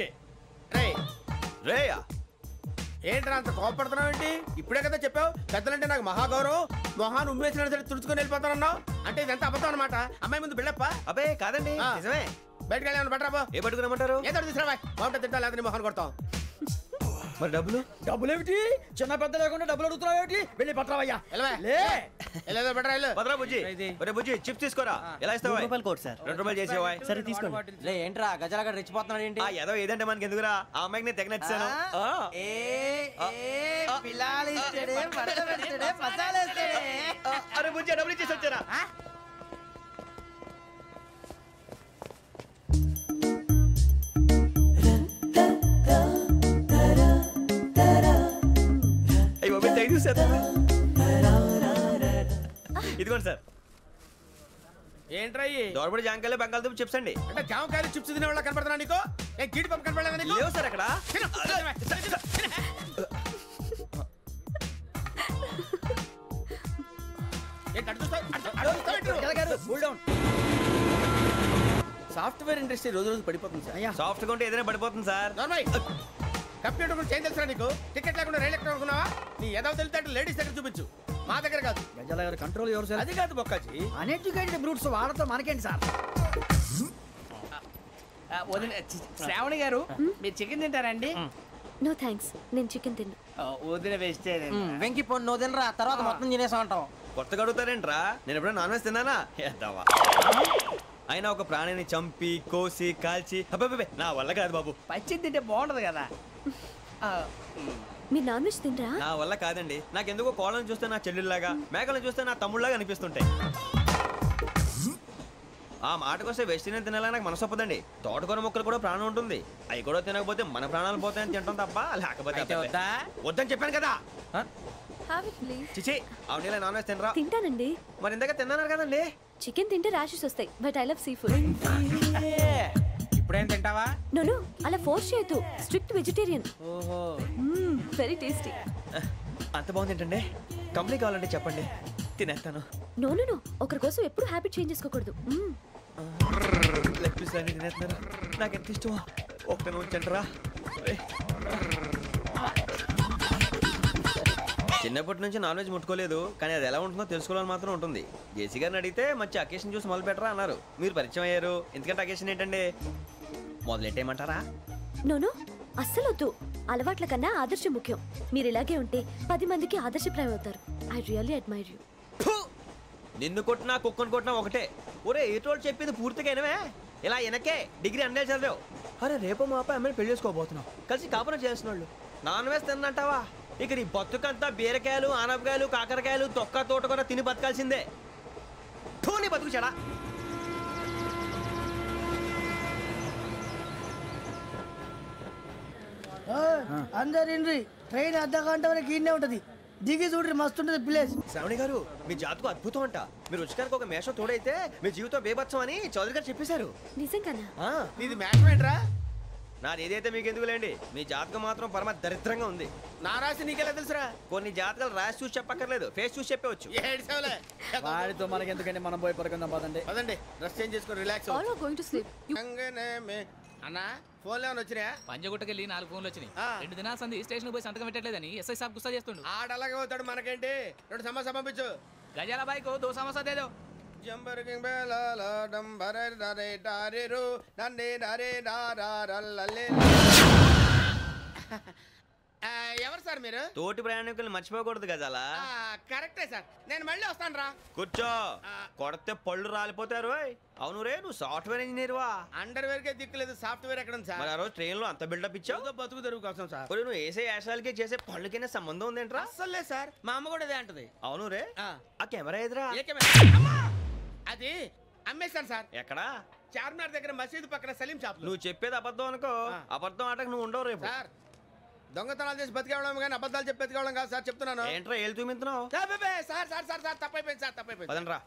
రేయా, ఏంట్రా అంత కోపడుతున్నావు ఏంటి? ఇప్పుడే కదా చెప్పావు పెద్దలంటే నాకు మహాగౌరవం, మొహాన్ని ఉమ్మేసిన సరే తుడుచుకొని వెళ్ళిపోతానన్నావు. అంటే ఇదంతా అబద్ధం అనమాట. అమ్మాయి ముందు బిల్డప్ప? అబ్బే కాదండి, నిజమే. బయటకు వెళ్ళి బట్టరాబో. ఏ పట్టుకురమ్మంటారు? ఏదో తీసుకురా బాగుంటుంది, తింటా లేదా మొహాన్ని కొడతాం. మరి డబ్బులు? డబ్బులు ఏమిటి? చిన్న పెద్ద లేకుండా డబ్బులు అడుగుతున్నావు ఏమిటి? వెళ్ళి పట్టరావయ్యా. పదరా బుజ్జి. ఒరే బుజ్జి చిప్స్ తీసుకోరా. ఎలా ఇస్తావా? రూపాయలు కోట్ సార్. 2 రూపాయలు చేసేవా? సరే తీసుకోండి. లే ఏంట్రా గజలగా రెచ్చిపోతున్నాడు ఏంటి? ఏదో ఏదంటే మనకి ఎందుకురా, ఆ అమ్మాయికి నేను తెగ నచ్చాను. అరే బుజ్జి డబ్బులు ఇచ్చేసి వచ్చారా? ఇదిగోండి సార్. ఏంట్రా దోరబడి జాంకాయలు బంగాళదుంప చిప్స్ అండి. అంటే జామకాయలు చిప్స్ తినే వాళ్ళ కనపడుతున్నా నీకు? ఏ గీడి పంప కనపడలేదా నీకు? లేవు సార్ అక్కడ. సాఫ్ట్వేర్ ఇండస్ట్రీ రోజు రోజు పడిపోతుంది సార్. సాఫ్ట్ గా ఉంటే ఏదైనా పడిపోతుంది సార్. కంప్యూటర్ గురించి ఏం తెలుసా నీకు? టికెట్ లేకుండా రైలు ఎక్కడ అనుకున్నావా? నీ ఏదో తెలితే లేడీస్ దగ్గర చూపించు, మా దగ్గర కాదు. గజాల గారు కంట్రోల్ ఎవరు సార్? అది కాదు బొక్కాజీ. అన్ఎడ్యుకేటెడ్ బ్రూట్స్ వాళ్ళతో మనకేంటి సార్? శ్రావణి గారు మీరు చికెన్ తింటారండి? నో థ్యాంక్స్, నేను చికెన్ తిన్నా. వదిన వేస్తే వెంకి పొన్ను నువ్వు తినరా, తర్వాత మొత్తం తినేసా ఉంటాం. కొత్తగా అడుగుతారేంట్రా? నేను ఎప్పుడైనా నాన్ వెజ్ తిన్నానా? ఎద్దావా. అయినా ఒక ప్రాణిని చంపి కోసి కాల్చి అబ్బబ్బే నా వల్ల కాదు బాబు. పచ్చి తింటే బాగుంటది కదా. మీరు నాన్ వెజ్ తినరా? నా వల్ల కాదండి. నాకెందుకో కోళ్ళని చూస్తే నా చెల్లెళ్ళలాగా, మేకలను చూస్తే నా తమ్ముళ్ళలాగా అనిపిస్తుంటాయి. ఆ మాటకొస్తే వెస్టిరియన్ తినాలని నాకు మనసు ఒప్పదండి. తోటకూర మొక్కలు కూడా ప్రాణం ఉంటుంది. అవి కూడా తినకపోతే మన ప్రాణాలు పోతాయని తింటాం తప్ప లేకపోతే వద్దని చెప్పాను కదా. చిచి అవునీ నాన్ వెజ్ తినరా? తింటానండి. మరి ఇందాక తిన్నాను కదండి. చికెన్ తింటే ర్యాషెస్ వస్తాయి, but I love sea food. ఇప్పుడేం తింటావా? నో అలా ఫోర్స్ చేయొద్దు. Strict vegetarian. ఓహో, వెరీ టేస్టీ. అంత బాగుంది ఏంటండి? కంప్లీట్ కావాలంటే చెప్పండి, తినేస్తాను. నో ఒకరి కోసం ఎప్పుడు హ్యాబిట్ చేంజ్ చేసుకోకూడదు. లెగ్ పీస్ అన్ని తినేస్తున్నారు. నాకు ఎంత ఇష్టమో ఒకటే ఉంచండిరా. చిన్నప్పటి నుంచి నాన్ వెజ్ ముట్టుకోలేదు, కానీ అది ఎలా ఉంటుందో తెలుసుకోవాలని మాత్రం ఉంటుంది. జేసీ గారిని అడిగితే మంచి అకేషన్ చూసి మొదలు పెట్టరా అన్నారు. మీరు పరిచయం అయ్యారు, ఎందుకంటే అకేషన్ ఏంటండి? మొదలెట్టేయమంటారా? నో అస్సలు వద్దు. అలవాట్ల కన్నా ఆదర్శం ముఖ్యం. మీరు ఇలాగే ఉంటే 10 మందికి ఆదర్శప్రాయం అవుతారు. I really admire you. నిన్ను కొట్టినా కుక్కను కొట్టినా ఒకటే. ఒరే ఏటోళ్ళు చెప్పింది పూర్తిగా వినవే. ఇలా వెనకే డిగ్రీ అన్నే చదివావు. అరే రేపు మా అబ్బాయి అమ్మాయిని పెళ్లి చేసుకోబోతున్నావు, కలిసి కాపురం చేసిన వాళ్ళు నాన్ వెజ్ తిన్నంటావా? ఇక నీ బతుకంతా బీరకాయలు ఆనపకాయలు కాకరకాయలు తొక్క తోట కూడా తిని బతకాల్సిందే. నీ బతుకు చెడా. అందరు ట్రైన్ అర్ధ గంట వరకు ఇన్నే ఉంటది. దిగి చూడ్రి మస్తుంటది ప్లేస్. శ్రావణి గారు మీ జాతకు అద్భుతం అంట. మీరు రుచికారికి ఒక మేషం తోడైతే మీ జీవితం బేబత్సం అని చౌదరి గారు చెప్పేశారు. నిజంగానా? నీది మేషం ఏంట్రా? నాది ఏదైతే మీకు ఎందుకులేండి, మీ జాతకం మాత్రం పరమ దరిద్రంగా ఉంది. నా రాసి నీకెలా తెలుసురా? కొన్ని జాతకాలు రాసి చూసి చెప్పక్కర్లేదు, ఫేస్ చూసి చెప్పవచ్చు. వాడితో మనకి ఎందుకంటే మనం పోయి పడుకుందాం పదండి. పదండి, డ్రెస్ చేంజ్ చేసుకొని relax. All are going to sleep. అన్నా ఫోన్లో ఏమైనా వచ్చినాయా? పంజగుట్టకెళ్ళి 4 ఫోన్లు వచ్చినాయి. 2 దినాల సంది స్టేషన్ పోయి సంతకం పెట్టలేదని ఎస్ఐ సాబ్ గుస్తా చేస్తుండు. ఆడలాగే పోతాడు, మనకేంటి? 2 సమస్య పంపించు. గజాల బైక్ 2 సమస్య దేదో. జంబరకింగ్ బేలాల డంబరే నరే డారిరు నన్నే నరే నారారల్లలే. ఎవరు సార్ మీరు? తోటి ప్రయాణికుల్ని మర్చిపోకూడదు గజాల. కరెక్టే సార్, నేను మళ్ళీ వస్తాను రా. కూర్చో, కొడితే పళ్ళు రాలిపోతారు. అవును రే, నువ్వు సాఫ్ట్వేర్ ఇంజనీర్ వా? అండర్వేర్ కే దిక్కులేదు, సాఫ్ట్వేర్ ఎక్కడ ఉంది సార్? మరి ఆ రోజు ట్రైన్ లో అంత బిల్డప్ ఇచ్చావు. బతుకు తెరువు కోసం సార్. నువ్వు వేసే యాశాలకి చేసే పళ్ళకైనా సంబంధం ఉందేంట్రా? అస్సలు లేదు సార్, మా అమ్మ కూడా అదే అంటది. అవును రే, ఆ కెమెరా ఎదురా? అది అమ్మేశాను సార్. ఎక్కడా? చార్మినార్ దగ్గర మసీదు పక్కన సలీం షాప్. నువ్వు చెప్పేది అబద్ధం అనుకో, అబద్ధం ఆటకు నువ్వు ఉండవు రేపు. సార్ దొంగతనాలు చేసి బతికేవడం కానీ అబద్ధాలు చెప్పి బతికేవడం కాదు సార్, చెప్తున్నాను. ఏంట్రా ఏళ్ళు చూపించినావు? సార్ సార్ సార్ సార్ తప్పైపోయింది సార్, తప్పైపోయింది. పదండ్రా.